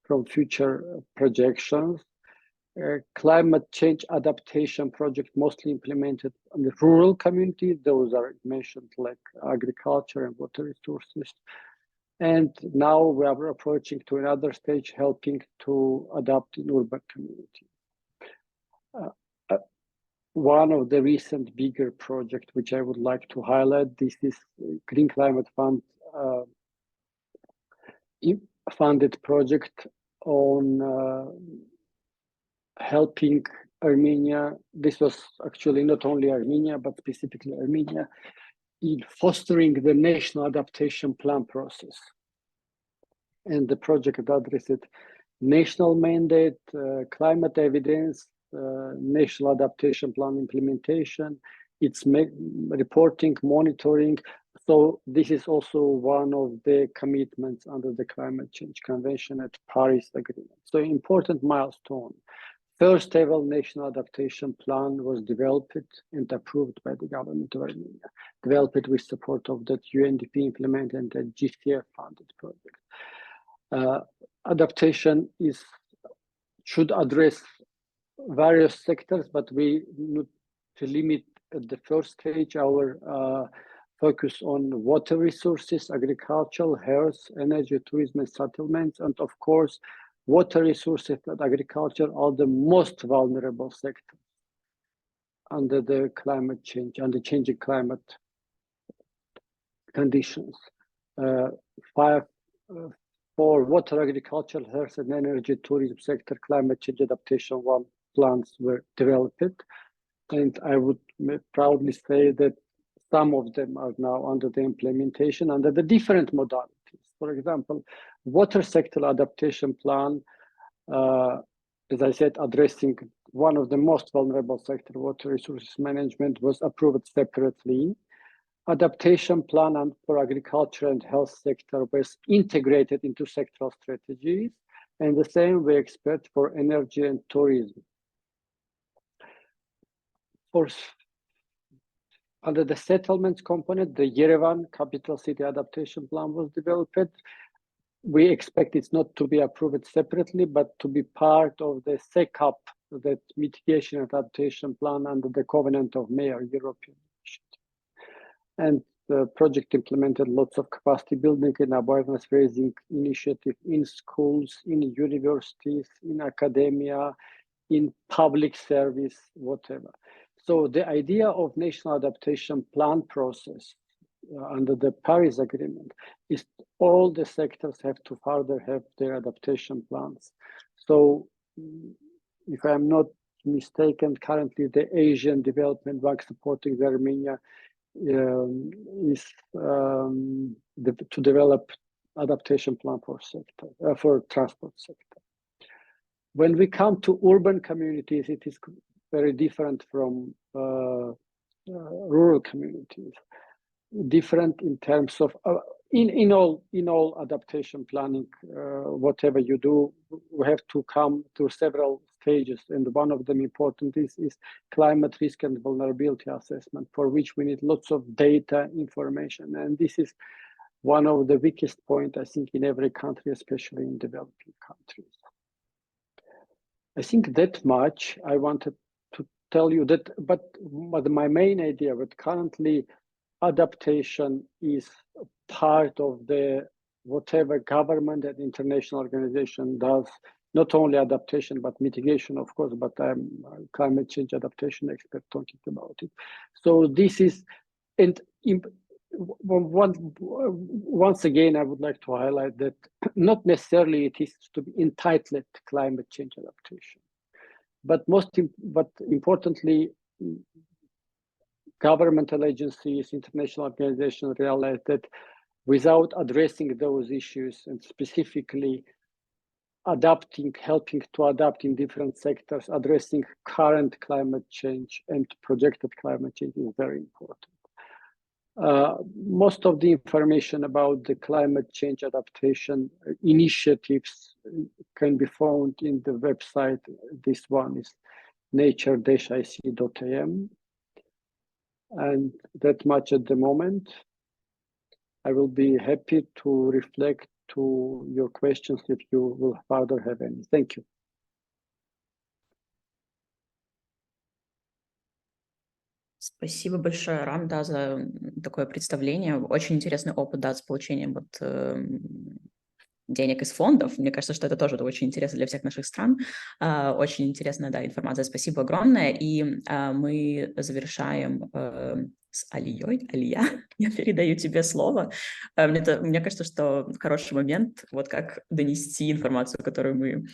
from future projections. Climate change adaptation project mostly implemented in the rural communities. Those are mentioned like agriculture and water resources. And now we are approaching to another stage, helping to adapt in urban communities. One of the recent bigger projects which I would like to highlight, this is Green Climate Fund funded project on helping Armenia. This was actually not only Armenia, but specifically Armenia in fostering the national adaptation plan process. And the project addressed national mandate, climate evidence, national adaptation plan implementation, its reporting, monitoring. So this is also one of the commitments under the Climate Change Convention at Paris Agreement. So important milestone. First ever national adaptation plan was developed and approved by the government of Armenia, developed with support of that UNDP implemented and the GCF funded project. Adaptation should address various sectors, but we need to limit at the first stage our focus on water resources, agricultural, health, energy, tourism, and settlements, and of course, water resources and agriculture are the most vulnerable sectors under the climate change, under changing climate conditions. for water, agriculture, health and energy, tourism sector, climate change adaptation plans were developed. And I would proudly say that some of them are now under the implementation under the different modalities. For example, water sector adaptation plan, as I said, addressing one of the most vulnerable sector, water resources management, was approved separately. Adaptation plan and for agriculture and health sector was integrated into sectoral strategies, and the same we expect for energy and tourism. Under the settlements component, the Yerevan capital city adaptation plan was developed. We expect it's not to be approved separately, but to be part of the SECAP, that mitigation adaptation plan under the Covenant of Mayor European Initiative. And the project implemented lots of capacity building and awareness raising initiative in schools, in universities, in academia, in public service, whatever. So the idea of national adaptation plan process under the Paris Agreement is all the sectors have to further have their adaptation plans. So if I'm not mistaken, currently the Asian Development Bank supporting the Armenia is to develop adaptation plan for sector, for transport sector. When we come to urban communities, it is very different from rural communities. Different in terms of in all adaptation planning, whatever you do, we have to come through several stages, and one of them important is climate risk and vulnerability assessment, for which we need lots of data information, and this is one of the weakest point, I think, in every country, especially in developing countries. I think that much I wanted to tell you that, but my main idea, but currently adaptation is part of the whatever government and international organization does, not only adaptation, but mitigation, of course, but I'm a climate change adaptation expert talking about it. So this is, and once again, I would like to highlight that not necessarily it is to be entitled climate change adaptation, but importantly, governmental agencies, international organizations realize that without addressing those issues and specifically helping to adapt in different sectors, addressing current climate change and projected climate change is very important. Most of the information about the climate change adaptation initiatives can be found in the website. This one is nature-ic.am. And that much at the moment. I will be happy to reflect to your questions if you will further have any. Thank you.
Спасибо большое, Арам, да, за такое представление. Очень интересный опыт, да, с получением вот денег из фондов. Мне кажется, что это тоже очень интересно для всех наших стран. Очень интересная, да, информация. Спасибо огромное. И мы завершаем с Алией. Алия, я передаю тебе слово. Мне кажется, что хороший момент, вот как донести информацию, которую мы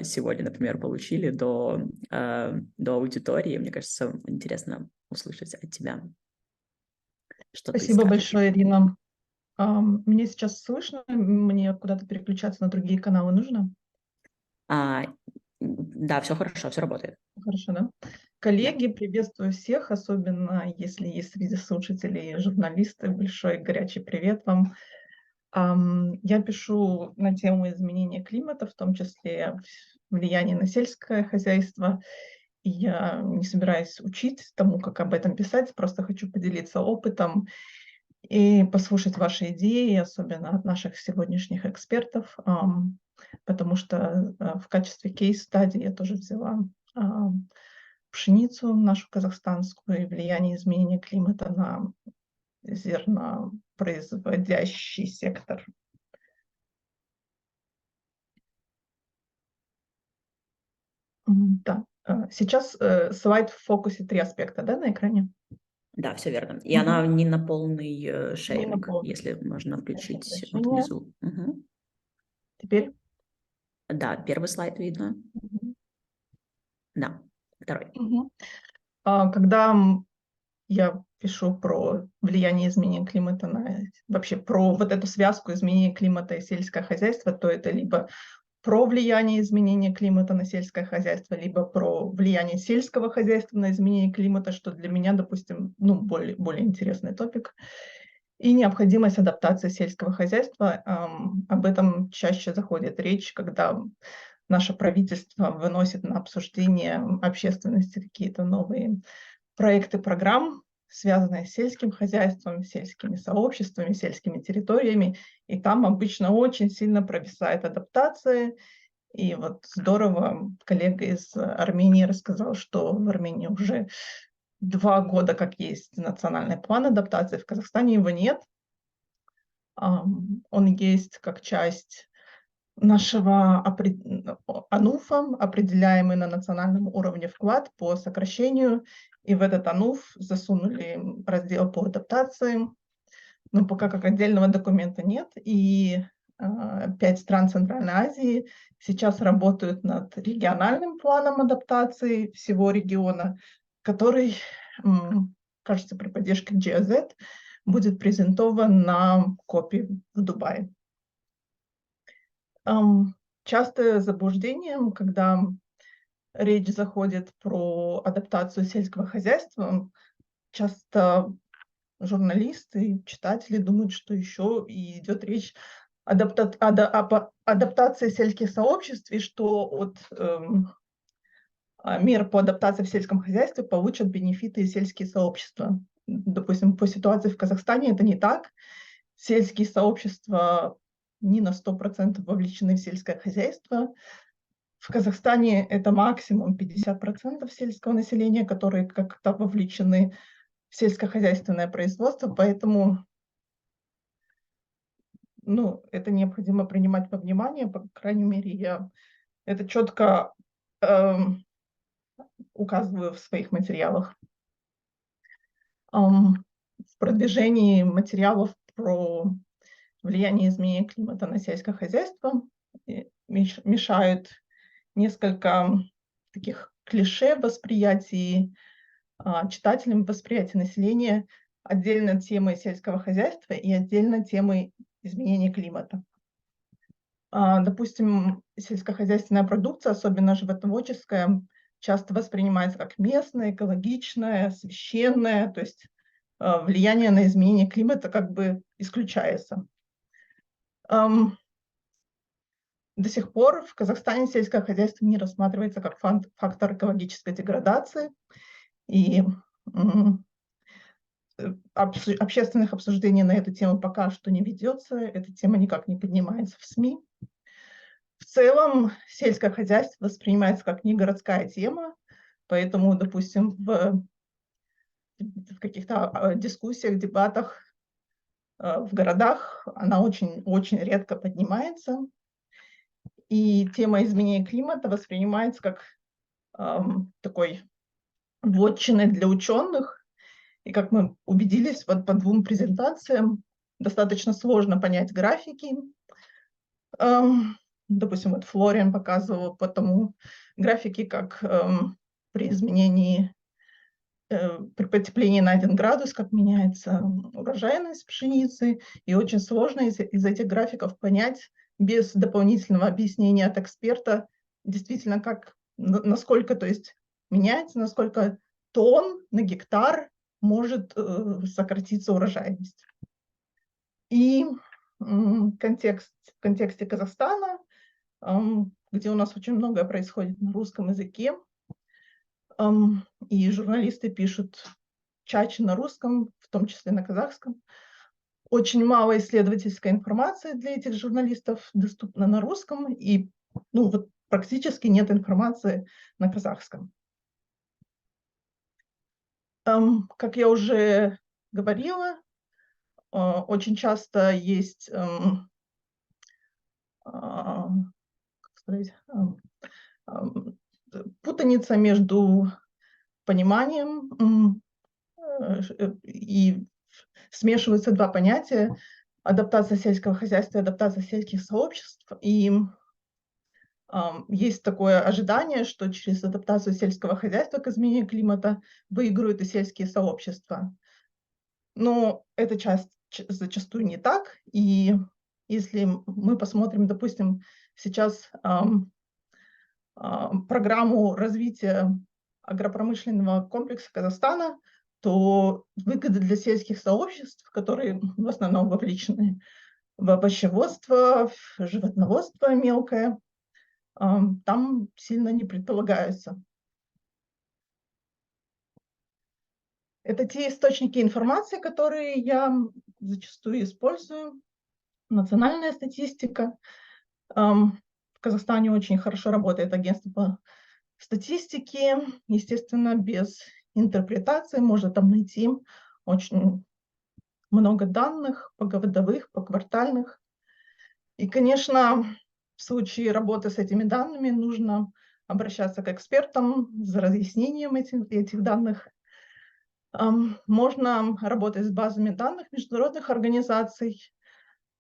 сегодня, например, получили до аудитории. Мне кажется, интересно услышать от тебя.
Спасибо большое, Ирина. Меня сейчас слышно? Мне куда-то переключаться на другие каналы нужно?
Да, все хорошо, все работает.
Хорошо, да? Коллеги, приветствую всех, особенно если есть среди слушателей журналисты. Большой горячий привет вам. Я пишу на тему изменения климата, в том числе влияние на сельское хозяйство. И я не собираюсь учить тому, как об этом писать, просто хочу поделиться опытом и послушать ваши идеи, особенно от наших сегодняшних экспертов, потому что в качестве кейс-стади я тоже взяла пшеницу нашу казахстанскую и влияние изменения климата на зернопроизводящий сектор. Да. Сейчас слайд в фокусе 3 аспекта, да, на экране?
Да, все верно. И она не на полный шейринг, если можно включить вот внизу.
Теперь?
Да, первый слайд видно. Да, второй.
Когда я пишу про влияние изменения климата вообще про вот эту связку изменения климата и сельское хозяйство, то это либо про влияние изменения климата на сельское хозяйство, либо про влияние сельского хозяйства на изменение климата, что для меня, допустим, более интересный топик. И необходимость адаптации сельского хозяйства. Об этом чаще заходит речь, когда наше правительство выносит на обсуждение общественности какие-то новые проекты программ, связанные с сельским хозяйством, сельскими сообществами, сельскими территориями. И там обычно очень сильно провисает адаптация. И вот здорово коллега из Армении рассказал, что в Армении уже 2 года как есть национальный план адаптации, в Казахстане его нет. Он есть как часть нашего АНУФа, определяемый на национальном уровне вклад по сокращению, и в этот АНУФ засунули раздел по адаптации, но пока как отдельного документа нет, и 5 стран Центральной Азии сейчас работают над региональным планом адаптации всего региона, который, кажется, при поддержке GIZ будет презентован на КОПе в Дубае. Частое заблуждение, когда речь заходит про адаптацию сельского хозяйства, часто журналисты, читатели думают, что еще и идет речь об адаптации сельских сообществ, и что от мер по адаптации в сельском хозяйстве получат бенефиты и сельские сообщества. Допустим, по ситуации в Казахстане это не так. Сельские сообщества не на 100% вовлечены в сельское хозяйство. В Казахстане это максимум 50% сельского населения, которые как-то вовлечены в сельскохозяйственное производство, поэтому это необходимо принимать во внимание, по крайней мере, я это четко указываю в своих материалах. В продвижении материалов про влияние изменения климата на сельское хозяйство мешают несколько таких клише восприятий читателям, восприятия населения, отдельно темы сельского хозяйства и отдельно темы изменения климата. Допустим, сельскохозяйственная продукция, особенно животноводческая, часто воспринимается как местная, экологичная, священная, то есть влияние на изменение климата как бы исключается. До сих пор в Казахстане сельское хозяйство не рассматривается как фактор экологической деградации, и общественных обсуждений на эту тему пока что не ведется, эта тема никак не поднимается в СМИ. В целом сельское хозяйство воспринимается как не городская тема, поэтому, допустим, в каких-то дискуссиях, дебатах в городах она очень редко поднимается. И тема изменения климата воспринимается как такой вотчиной для ученых. И как мы убедились вот по 2 презентациям, достаточно сложно понять графики. Допустим, вот Флориан показывал по тому графики, как при изменении, при потеплении на 1 градус, как меняется урожайность пшеницы. И очень сложно из этих графиков понять без дополнительного объяснения от эксперта действительно, насколько, то есть меняется, насколько тонн на гектар может сократиться урожайность. И в контексте Казахстана, где у нас очень многое происходит на русском языке, и журналисты пишут чаще на русском, в том числе на казахском. Очень мало исследовательской информации для этих журналистов доступна на русском, и практически нет информации на казахском. Как я уже говорила, очень часто есть путаница между пониманием и смешиваются 2 понятия. адаптация сельского хозяйства и адаптация сельских сообществ. И есть такое ожидание, что через адаптацию сельского хозяйства к изменению климата выиграют и сельские сообщества. Но это зачастую не так. И если мы посмотрим, допустим, сейчас программу развития агропромышленного комплекса Казахстана, то выгоды для сельских сообществ, которые в основном вовлечены в овощеводство, в животноводство мелкое, там сильно не предполагаются. Это те источники информации, которые я зачастую использую. Национальная статистика. В Казахстане очень хорошо работает агентство по статистике. Естественно, без интерпретации можно там найти очень много данных погодовых, поквартальных. И, конечно, в случае работы с этими данными нужно обращаться к экспертам за разъяснением этих данных. Можно работать с базами данных международных организаций.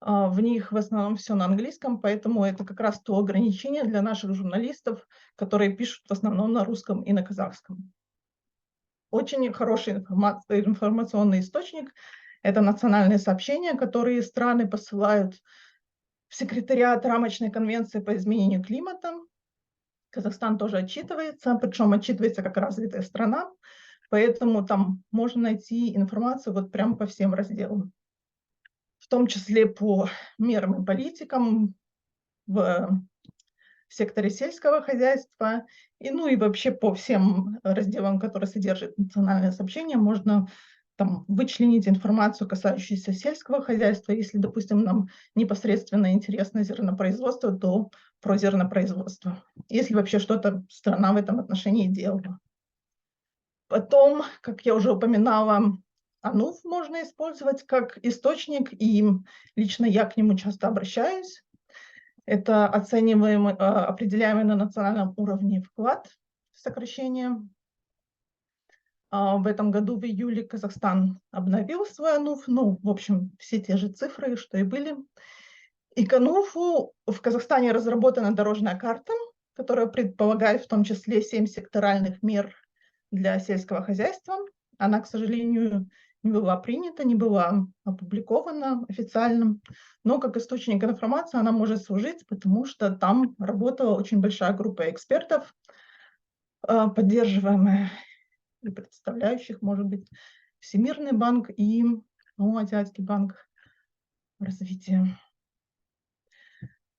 В них в основном все на английском, поэтому это как раз то ограничение для наших журналистов, которые пишут в основном на русском и на казахском. Очень хороший информационный источник – это национальные сообщения, которые страны посылают в секретариат рамочной конвенции по изменению климата. Казахстан тоже отчитывается, причем отчитывается как развитая страна, поэтому там можно найти информацию вот прямо по всем разделам, в том числе по мерам и политикам в секторе сельского хозяйства, и вообще по всем разделам, которые содержат национальное сообщение, можно там вычленить информацию, касающуюся сельского хозяйства. Если, допустим, нам непосредственно интересно зернопроизводство, то про зернопроизводство. Если вообще что-то страна в этом отношении делала. Потом, как я уже упоминала, АНУФ можно использовать как источник, и лично я к нему часто обращаюсь. Это оцениваемый, определяемый на национальном уровне вклад в сокращение. В этом году, в июле, Казахстан обновил свой АНУФ. В общем, все те же цифры, что и были. И к АНУФу в Казахстане разработана дорожная карта, которая предполагает в том числе 7 секторальных мер для сельского хозяйства. Она, к сожалению, не была принята, не была опубликована официально, но как источник информации она может служить, потому что там работала очень большая группа экспертов, поддерживаемая и представляющих, может быть, Всемирный банк и Азиатский банк развития.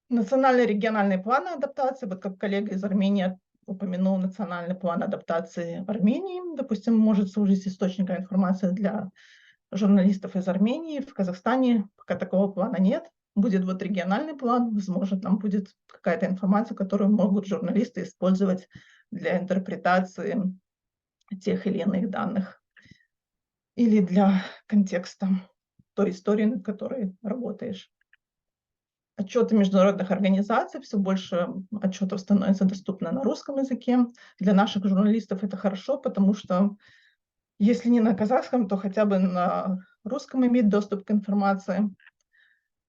Национальный региональный план адаптации, вот как коллега из Армении упомянул национальный план адаптации Армении, допустим, может служить источником информации для журналистов из Армении. В Казахстане пока такого плана нет. Будет вот региональный план, возможно, там будет какая-то информация, которую могут журналисты использовать для интерпретации тех или иных данных или для контекста той истории, над которой работаешь. Отчеты международных организаций, все больше отчетов становится доступно на русском языке. Для наших журналистов это хорошо, потому что если не на казахском, то хотя бы на русском иметь доступ к информации.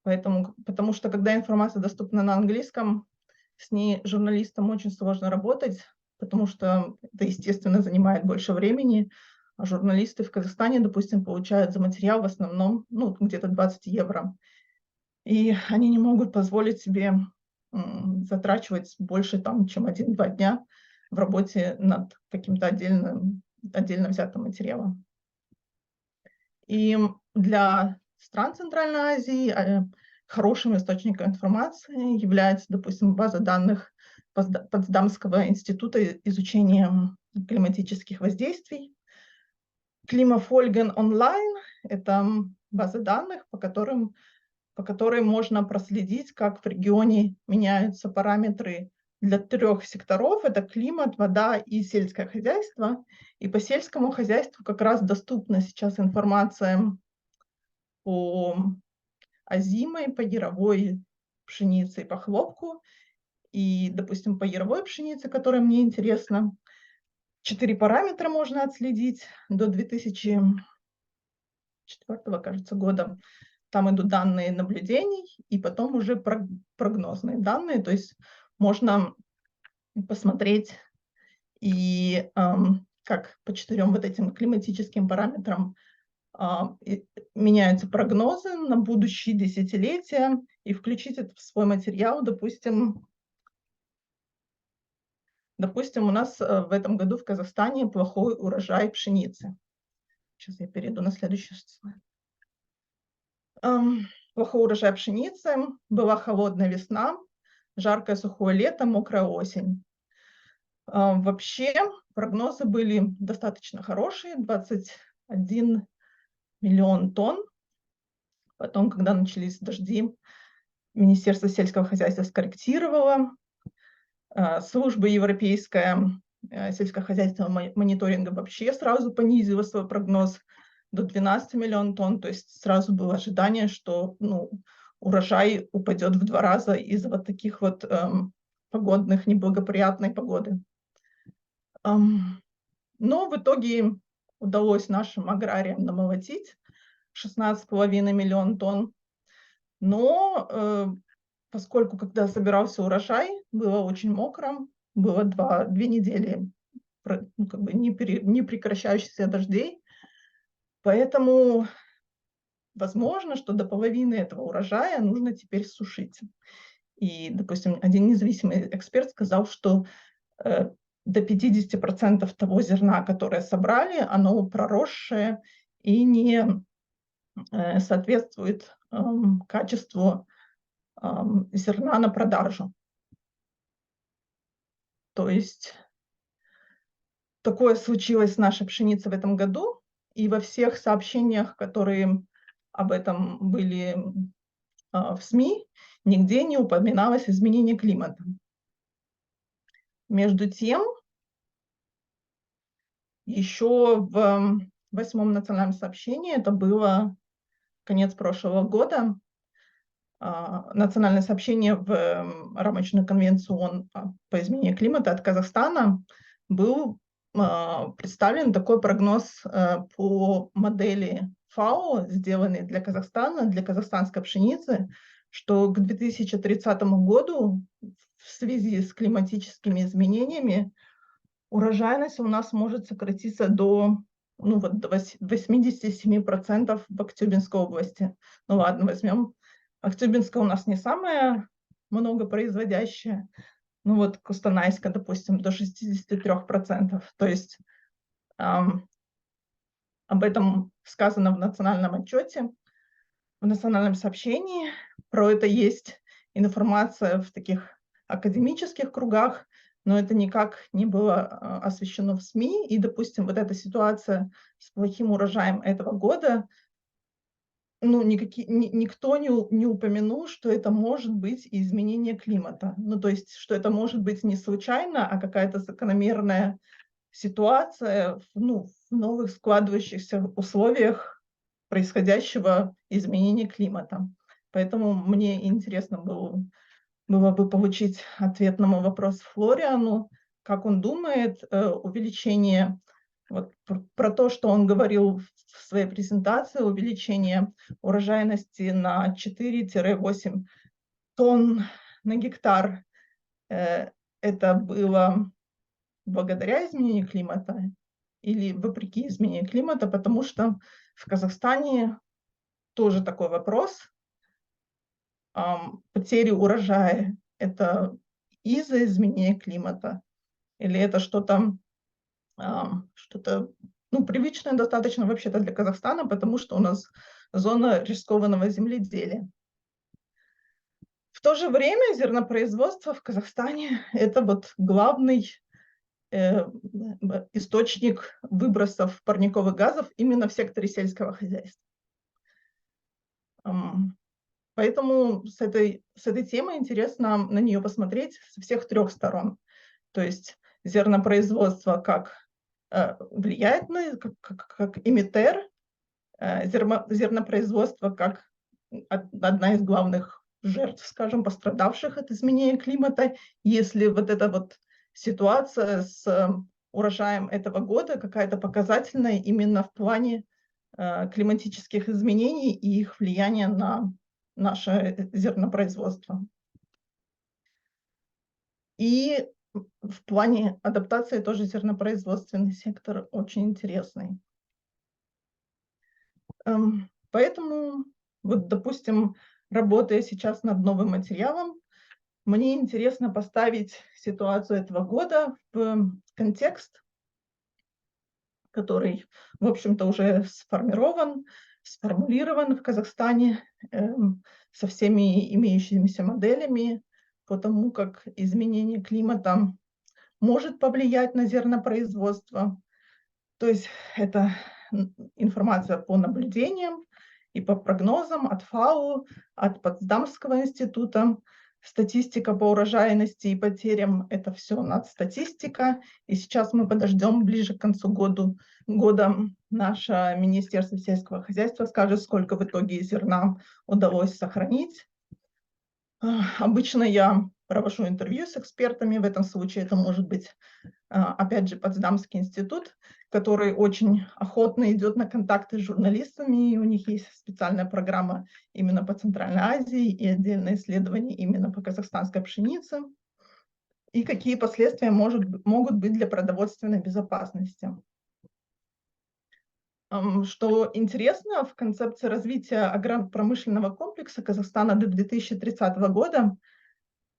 Потому что когда информация доступна на английском, с ней журналистам очень сложно работать, потому что это, естественно, занимает больше времени. А журналисты в Казахстане, допустим, получают за материал в основном где-то 20 евро. И они не могут позволить себе затрачивать больше, чем 1-2 дня в работе над каким-то отдельно взятым материалом. И для стран Центральной Азии хорошим источником информации является, допустим, база данных Потсдамского института изучения климатических воздействий. Климафольген онлайн – это база данных, по которой можно проследить, как в регионе меняются параметры для 3 секторов. Это климат, вода и сельское хозяйство. И по сельскому хозяйству как раз доступна сейчас информация по озимой, по яровой пшенице и по хлопку. И, допустим, по яровой пшенице, которая мне интересна, 4 параметра можно отследить до 2004, кажется, года. там идут данные наблюдений и потом уже прогнозные данные, то есть можно посмотреть и как по 4 вот этим климатическим параметрам меняются прогнозы на будущие десятилетия и включить это в свой материал. Допустим, у нас в этом году в Казахстане плохой урожай пшеницы. Сейчас я перейду на следующий слайд. Плохой урожай пшеницы, была холодная весна, жаркое сухое лето, мокрая осень. Вообще прогнозы были достаточно хорошие, 21 миллион тонн. Потом, когда начались дожди, Министерство сельского хозяйства скорректировало. Служба европейская сельскохозяйственного мониторинга вообще сразу понизила свой прогноз до 12 миллионов тонн. То есть сразу было ожидание, что урожай упадет в 2 раза из-за вот таких вот погодных, неблагоприятной погоды. Но в итоге удалось нашим аграриям намолотить 16,5 миллионов тонн. Но поскольку, когда собирался урожай, было очень мокро, было 2 недели не прекращающихся дождей, поэтому возможно, что до половины этого урожая нужно теперь сушить. И, допустим, один независимый эксперт сказал, что до 50% того зерна, которое собрали, оно проросшее и не соответствует качеству зерна на продажу. То есть такое случилось с нашей пшеницей в этом году, и во всех сообщениях, которые об этом были в СМИ, нигде не упоминалось изменение климата. Между тем, еще в 8-м национальном сообщении, это было конец прошлого года, национальное сообщение в рамочную конвенцию ООН по изменению климата от Казахстана был представлен такой прогноз по модели ФАО, сделанный для Казахстана, для казахстанской пшеницы, что к 2030 году в связи с климатическими изменениями урожайность у нас может сократиться до 87% в Актюбинской области. Ну ладно, возьмем. Актюбинская у нас не самая многопроизводящая. Ну вот Костанайска, допустим, до 63%. То есть об этом сказано в национальном отчете, в национальном сообщении. Про это есть информация в таких академических кругах, но это никак не было освещено в СМИ. И, допустим, вот эта ситуация с плохим урожаем этого года, никто не упомянул, что это может быть изменение климата. То есть, что это может быть не случайно, а какая-то закономерная ситуация в новых складывающихся условиях происходящего изменения климата. Поэтому мне интересно было бы получить ответ на мой вопрос Флориану, как он думает, увеличение, про то, что он говорил в своей презентации, увеличение урожайности на 4-8 тонн на гектар, это было благодаря изменению климата или вопреки изменению климата, потому что в Казахстане тоже такой вопрос. Потери урожая – это из-за изменения климата или это что-то привычное достаточно вообще-то для Казахстана, потому что у нас зона рискованного земледелия. В то же время зернопроизводство в Казахстане – это главный источник выбросов парниковых газов именно в секторе сельского хозяйства. Поэтому с этой темой интересно на нее посмотреть со всех 3 сторон. То есть зернопроизводство как влияет как эмиттер, зернопроизводство как одна из главных жертв, скажем, пострадавших от изменения климата. Если вот эта ситуация с урожаем этого года какая-то показательная именно в плане климатических изменений и их влияния на наше зернопроизводство. И в плане адаптации тоже зернопроизводственный сектор очень интересный. Поэтому, вот, допустим, работая сейчас над новым материалом, мне интересно поставить ситуацию этого года в контекст, который, в общем-то, уже сформулирован в Казахстане со всеми имеющимися моделями по тому, как изменение климата может повлиять на зернопроизводство. То есть это информация по наблюдениям и по прогнозам от ФАО, от Потсдамского института, статистика по урожайности и потерям – это все надстатистика. И сейчас мы подождем ближе к концу года наше Министерство сельского хозяйства скажет, сколько в итоге зерна удалось сохранить. Обычно я провожу интервью с экспертами, в этом случае это может быть, опять же, Потсдамский институт, который очень охотно идет на контакты с журналистами, и у них есть специальная программа именно по Центральной Азии и отдельное исследование именно по казахстанской пшенице, и какие последствия могут быть для продовольственной безопасности. Что интересно, в концепции развития агропромышленного комплекса Казахстана до 2030 года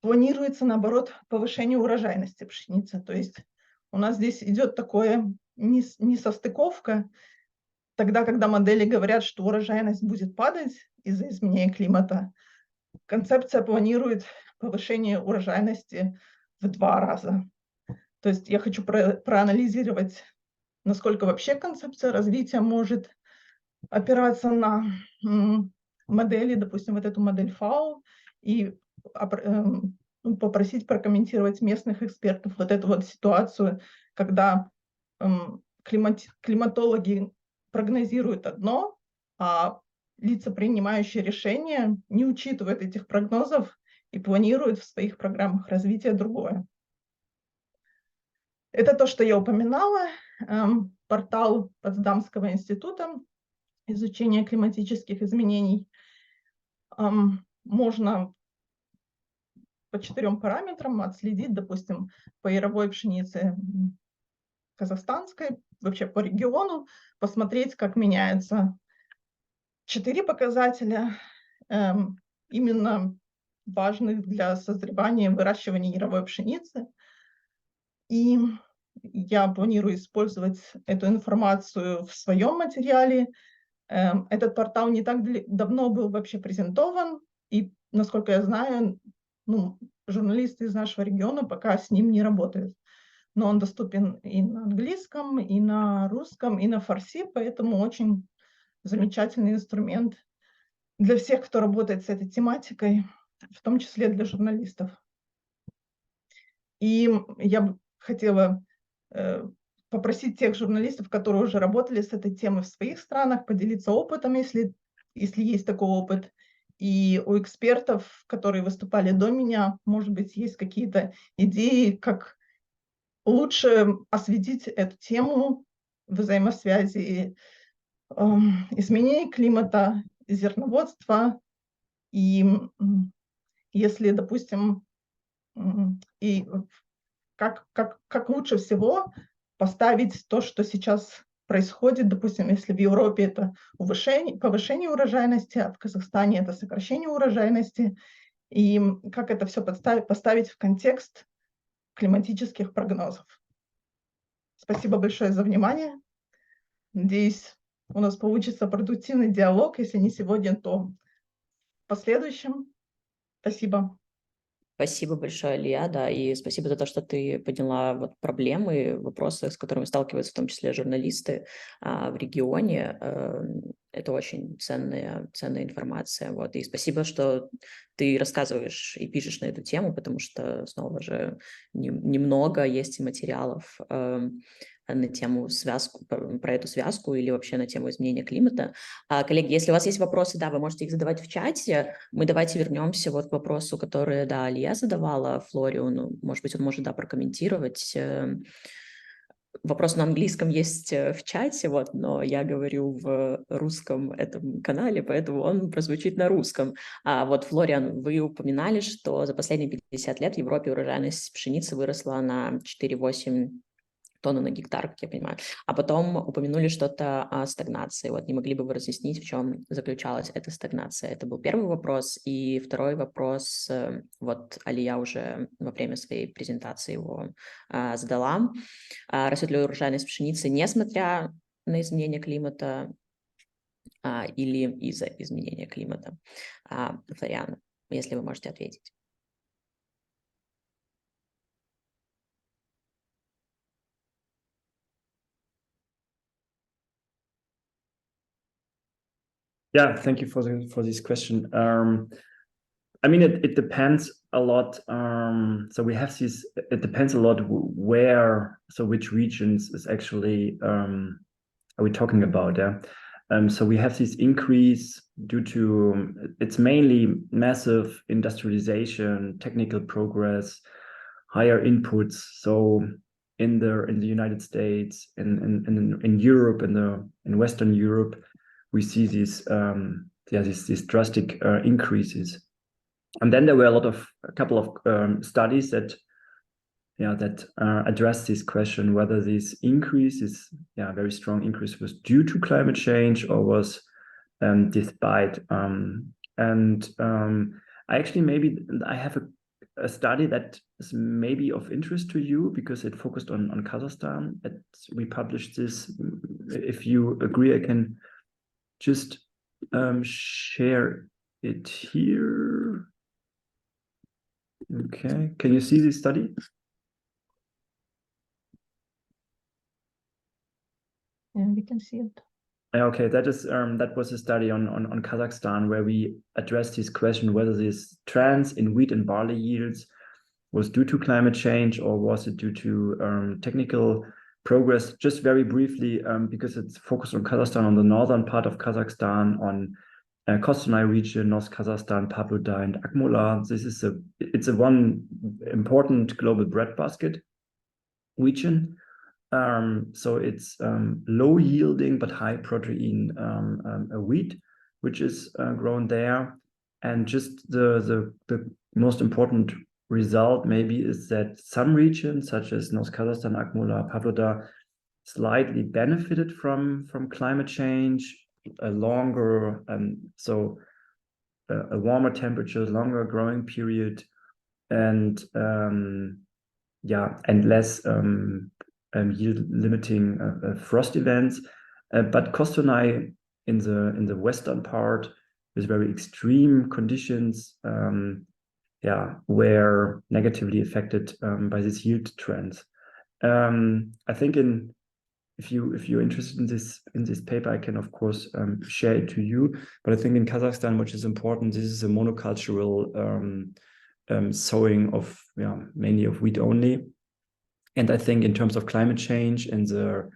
планируется, наоборот, повышение урожайности пшеницы. То есть у нас здесь идет такое несостыковка, тогда, когда модели говорят, что урожайность будет падать из-за изменения климата, концепция планирует повышение урожайности в 2 раза. То есть я хочу проанализировать, насколько вообще концепция развития может опираться на модели, допустим, вот эту модель ФАО, и попросить прокомментировать местных экспертов вот эту вот ситуацию, когда климатологи прогнозируют одно, а лица, принимающие решения, не учитывают этих прогнозов и планируют в своих программах развития другое. Это то, что я упоминала. Портал Потсдамского института изучения климатических изменений. Можно по 4 параметрам отследить, допустим, по яровой пшенице казахстанской, вообще по региону, посмотреть, как меняются 4 показателя, именно важных для созревания и выращивания яровой пшеницы. И я планирую использовать эту информацию в своем материале. Этот портал не так давно был вообще презентован, и, насколько я знаю, журналисты из нашего региона пока с ним не работают. Но он доступен и на английском, и на русском, и на фарси, поэтому очень замечательный инструмент для всех, кто работает с этой тематикой, в том числе для журналистов. И я бы хотела попросить тех журналистов, которые уже работали с этой темой в своих странах, поделиться опытом, если есть такой опыт. И у экспертов, которые выступали до меня, может быть, есть какие-то идеи, как лучше осветить эту тему взаимосвязи изменений климата, зерноводства. И если, допустим, и как лучше всего поставить то, что сейчас происходит, допустим, если в Европе это повышение урожайности, а в Казахстане это сокращение урожайности, и как это все поставить в контекст климатических прогнозов. Спасибо большое за внимание. Надеюсь, у нас получится продуктивный диалог, если не сегодня, то в последующем. Спасибо.
Спасибо большое, Алия, да, и спасибо за то, что ты подняла вот проблемы, вопросы, с которыми сталкиваются в том числе журналисты в регионе. Это очень ценная информация. Вот. И спасибо, что ты рассказываешь и пишешь на эту тему, потому что, снова же, немного есть материалов на тему про эту связку или вообще на тему изменения климата. Коллеги, если у вас есть вопросы, да, вы можете их задавать в чате. Мы давайте вернемся вот к вопросу, который, да, Алия задавала Флориану. Может быть, он может, да, прокомментировать. Вопрос на английском есть в чате, вот, но я говорю в русском этом канале, поэтому он прозвучит на русском. А вот, Флориан, вы упоминали, что за последние 50 лет в Европе урожайность пшеницы выросла на 4,8 тонны на гектар, как я понимаю. А потом упомянули что-то о стагнации. Вот не могли бы вы разъяснить, в чем заключалась эта стагнация? Это был первый вопрос. И второй вопрос, вот Алия уже во время своей презентации его задала. Растет ли урожайность пшеницы, несмотря на изменение климата или из-за изменения климата? Флориан, если вы можете ответить.
Yeah, thank you for this question. I mean, it depends a lot. So we have these. It depends a lot where. So which regions is actually are we talking about? Yeah. So we have this increase due to it's mainly massive industrialization, technical progress, higher inputs. So in the United States, in Europe, in Western Europe, we see these these drastic increases. And then there were a couple of studies that address this question, whether this increase is very strong increase was due to climate change or was despite. I actually I have a study that is maybe of interest to you because it focused on Kazakhstan. We published this. If you agree, I can just share it here. Okay, can you see this study?
Yeah, we can see it.
Okay, that was a study on Kazakhstan where we addressed this question whether this trends in wheat and barley yields was due to climate change or was it due to technical progress. Just very briefly, because it's focused on Kazakhstan, on the northern part of Kazakhstan, on Kostanay region, North Kazakhstan, Pavlodar, and Akmola. It's a one important global breadbasket region. So it's low yielding but high protein wheat, which is grown there. And just the most important result maybe is that some regions such as North Kazakhstan, Akmola, Pavlodar slightly benefited from climate change, a longer a warmer temperature, longer growing period, and less yield limiting frost events. But Kostanay in the western part with very extreme conditions, were negatively affected by these yield trends. I think if you're interested in this paper, I can of course share it to you. But I think in Kazakhstan, which is important, this is a monocultural sowing of mainly of wheat only. And I think in terms of climate change and the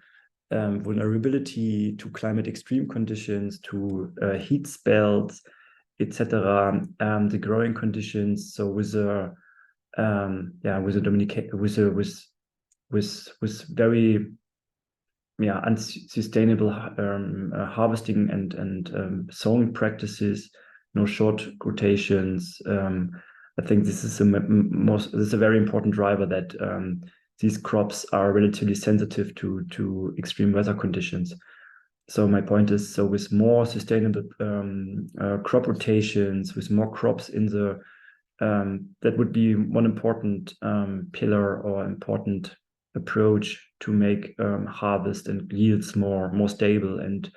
vulnerability to climate extreme conditions, to heat spells, etc., the growing conditions. So with very unsustainable harvesting and sowing practices, no short rotations. I think this is a very important driver that these crops are relatively sensitive to extreme weather conditions. So my point is, so with more sustainable crop rotations, with more crops in the that would be one important pillar or important approach to make harvest and yields more stable and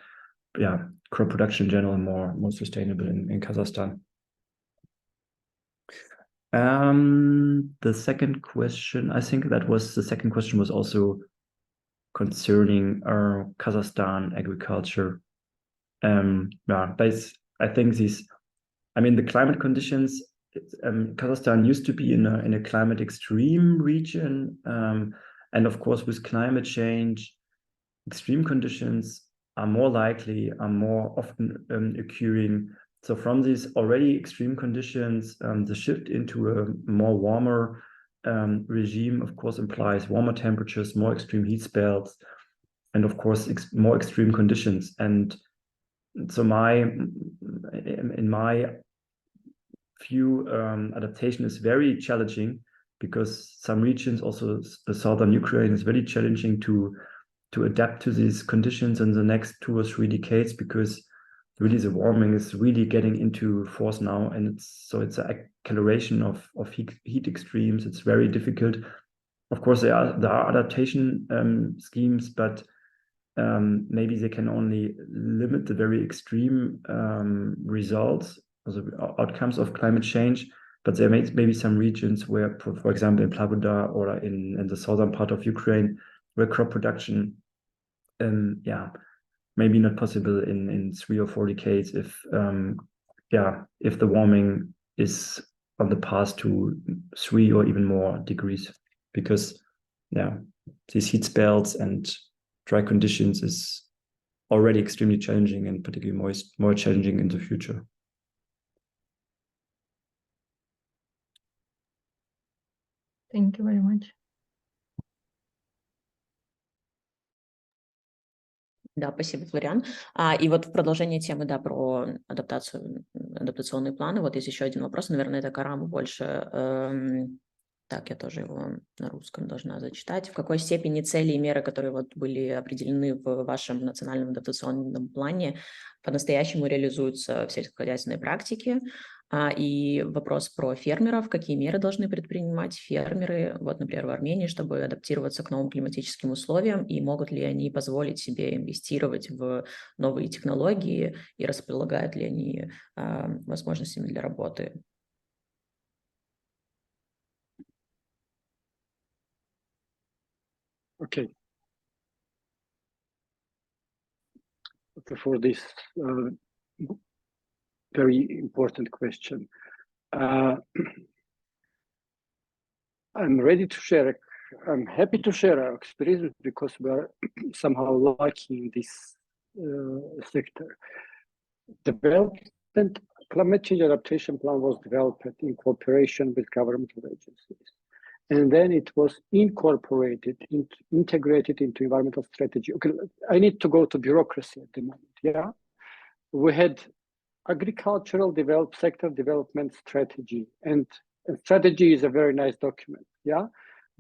crop production in general more sustainable in Kazakhstan. The second question, I think the second question was also concerning Kazakhstan agriculture. I think the climate conditions. Kazakhstan used to be in a climate extreme region, and of course, with climate change, extreme conditions are more often occurring. So from these already extreme conditions, the shift into a more warmer regime, of course, implies warmer temperatures, more extreme heat spells, and of course, more extreme conditions. And so in my view, adaptation is very challenging, because some regions, also the southern Ukraine, is very challenging to adapt to these conditions in the next 2 or 3 decades, because really the warming is really getting into force now, and it's an acceleration of heat extremes. It's very difficult. Of course, there are adaptation schemes, but maybe they can only limit the very extreme results, the outcomes of climate change. But there may be some regions where, for example, in Plavoda or in the southern part of Ukraine, where crop production, maybe not possible in 3 or 4 decades if the warming is on the path to 3 or even more degrees, because these heat spells and dry conditions is already extremely challenging, and particularly more challenging in the future.
Thank you very much.
Да, спасибо, Флориан. И вот в продолжение темы, да, про адаптацию, адаптационные планы, вот есть еще один вопрос, наверное, это к Араму больше. Так, я тоже его на русском должна зачитать. В какой степени цели и меры, которые вот были определены в вашем национальном адаптационном плане, по-настоящему реализуются в сельскохозяйственной практике? И вопрос про фермеров. Какие меры должны предпринимать фермеры, вот, например, в Армении, чтобы адаптироваться к новым климатическим условиям, и могут ли они позволить себе инвестировать в новые технологии, и располагают ли они возможностями для работы?
Okay. For this very important question, I'm ready to share. I'm happy to share our experience, because we are somehow lucky in this sector. Development climate change adaptation plan was developed in cooperation with governmental agencies, and then it was integrated into environmental strategy. Okay, I need to go to bureaucracy at the moment. Yeah, we had agricultural sector development strategy, and strategy is a very nice document. Yeah,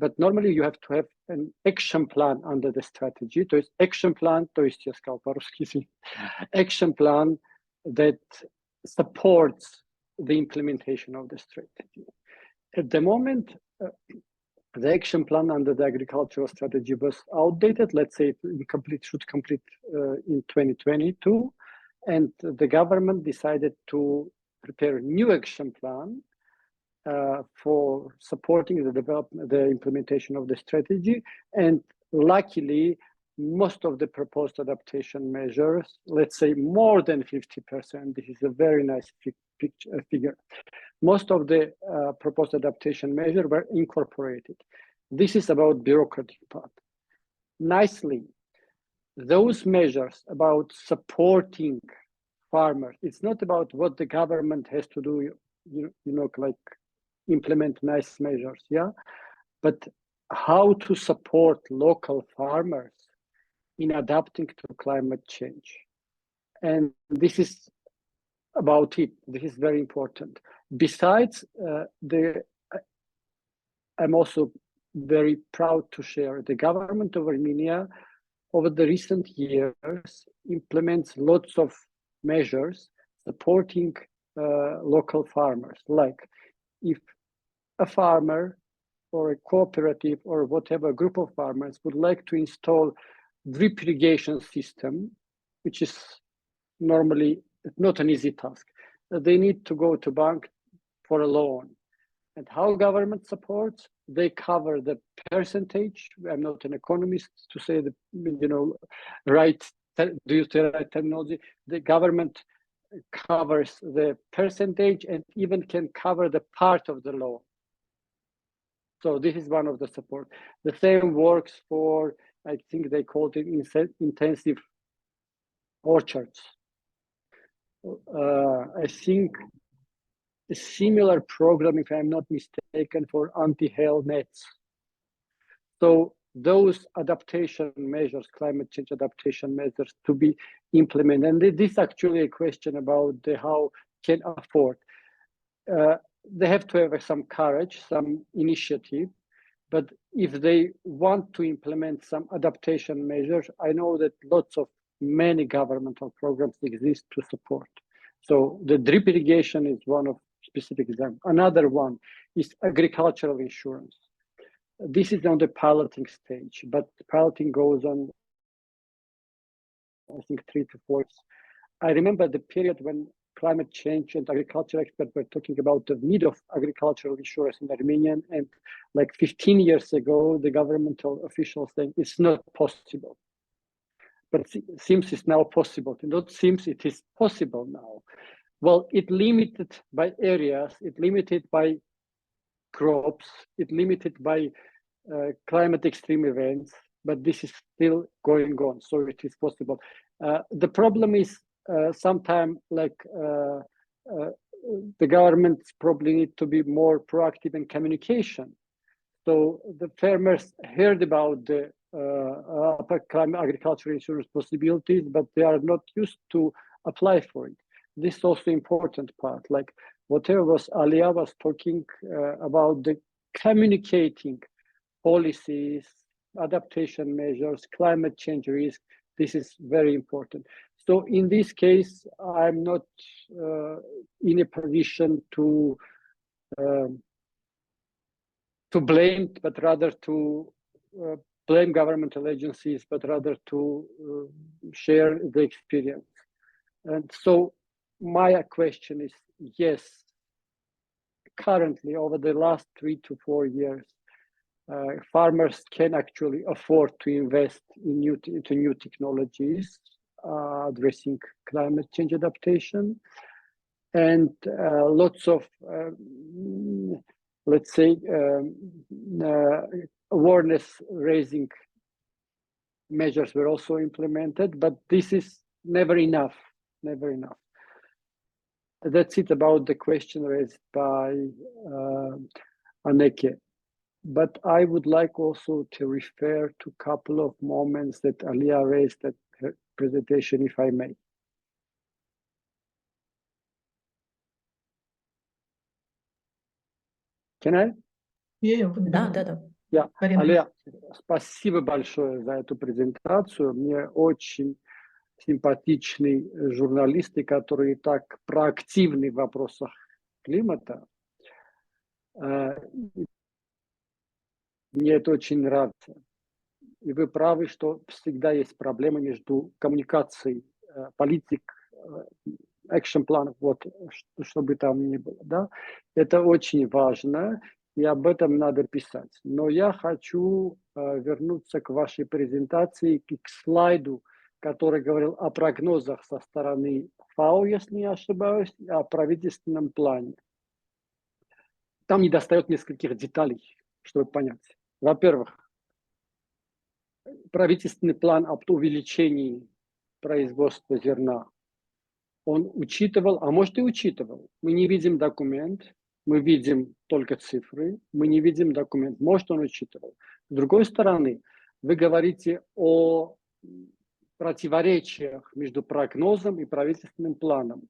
but normally you have to have an action plan under the strategy. То есть action plan, то есть я сказал по-русски, action plan that supports the implementation of the strategy. At the moment, the action plan under the agricultural strategy was outdated. Let's say it should complete in 2022. And the government decided to prepare a new action plan for supporting the implementation of the strategy. And luckily, most of the proposed adaptation measures, let's say more than 50%, this is a very nice figure. Most of the proposed adaptation measures were incorporated. This is about bureaucratic part. Nicely, those measures about supporting farmers, it's not about what the government has to do, like implement nice measures, yeah, but how to support local farmers in adapting to climate change. And this is about it. This is very important. Besides, I'm also very proud to share the government of Armenia over the recent years implements lots of measures supporting local farmers. Like if a farmer or a cooperative or whatever group of farmers would like to install drip irrigation system, which is normally not an easy task, they need to go to bank for a loan. And how government supports? They cover the percentage. I'm not an economist to say the use the right terminology. The government covers the percentage and even can cover the part of the loan. So this is one of the support. The same works for, I think they called it intensive orchards. I think a similar program, if I'm not mistaken, taken for anti-hail nets. So those adaptation measures, climate change adaptation measures to be implemented. And this is actually a question about how can afford. They have to have some courage, some initiative. But if they want to implement some adaptation measures, I know that many governmental programs exist to support. So the drip irrigation is one of specific examples. Another one is agricultural insurance. This is on the piloting stage, but piloting goes on, I think, 3 to 4 years. I remember the period when climate change and agriculture experts were talking about the need of agricultural insurance in Armenia, and like 15 years ago, the governmental officials saying it's not possible. But it seems it's now possible. It not seems it is possible now. Well, it limited by areas, it limited by crops, it limited by climate extreme events, but this is still going on, so it is possible. The problem is sometimes the governments probably need to be more proactive in communication. So the farmers heard about the climate agricultural insurance possibilities, but they are not used to apply for it. This is also important part, like whatever Aliya was talking about, the communicating policies, adaptation measures, climate change risk. This is very important. So in this case, I'm not in a position to blame, but rather to blame governmental agencies, but rather to share the experience. And so my question is, yes, currently over the last 3 to 4 years, farmers can actually afford to invest into new technologies addressing climate change adaptation, and lots of let's say awareness raising measures were also implemented, but this is never enough. That's it about the question raised by Anneke. But I would like also to refer to a couple of moments that Aliya raised at her presentation, if I may. Can I?
Да.
Yeah. Aliya, спасибо большое за эту презентацию. Мне очень симпатичны журналисты, которые так проактивны в вопросах климата. Мне это очень нравится. И вы правы, что всегда есть проблема между коммуникацией, политик, экшн-планов, вот, что бы там ни было. Да? Это очень важно, и об этом надо писать. Но я хочу вернуться к вашей презентации, к слайду, который говорил о прогнозах со стороны ФАО, если не ошибаюсь, о правительственном плане. Там недостает нескольких деталей, чтобы понять. Во-первых, правительственный план об увеличении производства зерна, он учитывал, а может и учитывал. Мы не видим документ, мы видим только цифры, мы не видим документ. Может, он учитывал. С другой стороны, вы говорите о противоречиях между прогнозом и правительственным планом.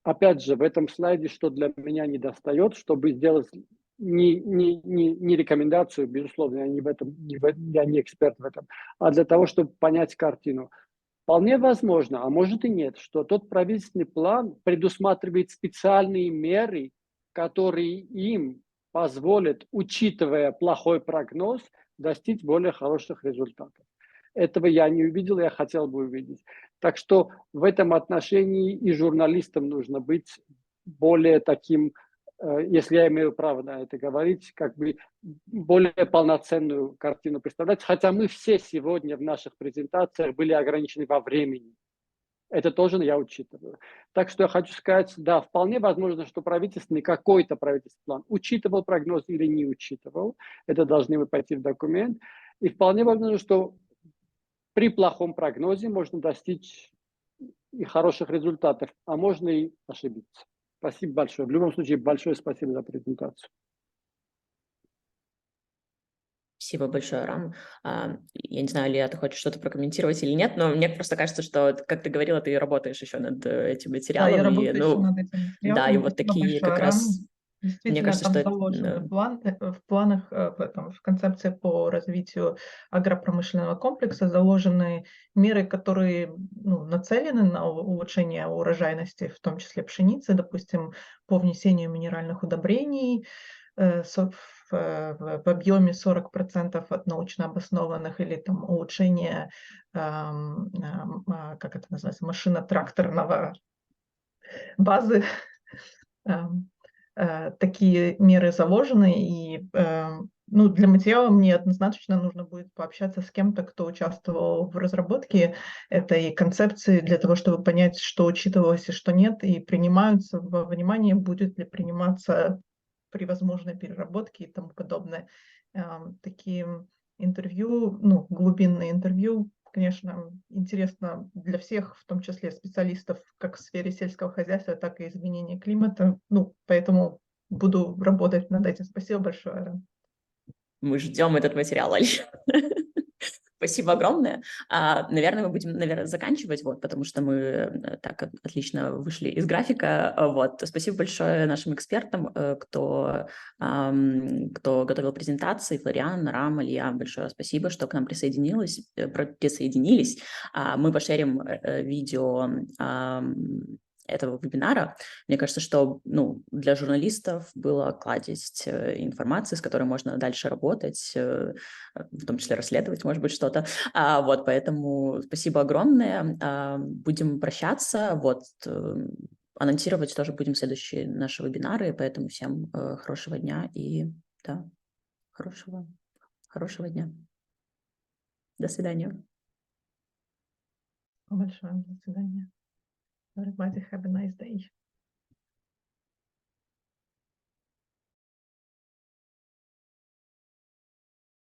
Опять же, в этом слайде, что для меня недостает, чтобы сделать не рекомендацию, безусловно, я не эксперт в этом, а для того, чтобы понять картину. Вполне возможно, а может и нет, что тот правительственный план предусматривает специальные меры, которые им позволят, учитывая плохой прогноз, достичь более хороших результатов. Этого я не увидел, я хотел бы увидеть. Так что в этом отношении и журналистам нужно быть более таким, если я имею право на это говорить, как бы более полноценную картину представлять. Хотя мы все сегодня в наших презентациях были ограничены во времени. Это тоже я учитываю. Так что я хочу сказать, да, вполне возможно, что какой-то правительственный план учитывал прогноз или не учитывал. Это должны вы пойти в документ. И вполне возможно, что при плохом прогнозе можно достичь и хороших результатов, а можно и ошибиться. Спасибо большое. В любом случае, большое спасибо за презентацию.
Спасибо большое, Арам. Я не знаю, Илья, ты хочешь что-то прокомментировать или нет, но мне просто кажется, что, как ты говорила, ты работаешь еще над этим
Да,
материалом.
я
И,
работаю еще
ну,
над этим
да, и
материалом.
вот
Спасибо
такие
большое,
как
Арам.
раз, мне
Действительно,
кажется,
там
что
заложены в планах, в концепции по развитию агропромышленного комплекса заложены меры, которые нацелены на улучшение урожайности, в том числе пшеницы, допустим, по внесению минеральных удобрений в объеме 40% от научно обоснованных, или там улучшение, как это называется, машино-тракторного базы. Такие меры заложены, и для материала мне однозначно нужно будет пообщаться с кем-то, кто участвовал в разработке этой концепции, для того, чтобы понять, что учитывалось и что нет, и принимаются во внимание, будет ли приниматься при возможной переработке и тому подобное. Такие интервью, глубинные интервью, конечно, интересно для всех, в том числе специалистов как в сфере сельского хозяйства, так и изменения климата. Поэтому буду работать над этим. Спасибо большое, Арам.
мы ждем этот материал, Илья. Спасибо огромное. Наверное, мы будем заканчивать, потому что мы так отлично вышли из графика. Спасибо большое нашим экспертам, кто готовил презентации. Флориан, Арам, Aliya, большое спасибо, что к нам присоединились. Мы пошерим видео этого вебинара. Мне кажется, что для журналистов была кладезь информации, с которой можно дальше работать, в том числе расследовать, может быть, что-то. Поэтому спасибо огромное. Будем прощаться. Анонсировать тоже будем следующие наши вебинары, поэтому всем хорошего дня и хорошего дня. До свидания.
Большое до свидания. Everybody have a nice day.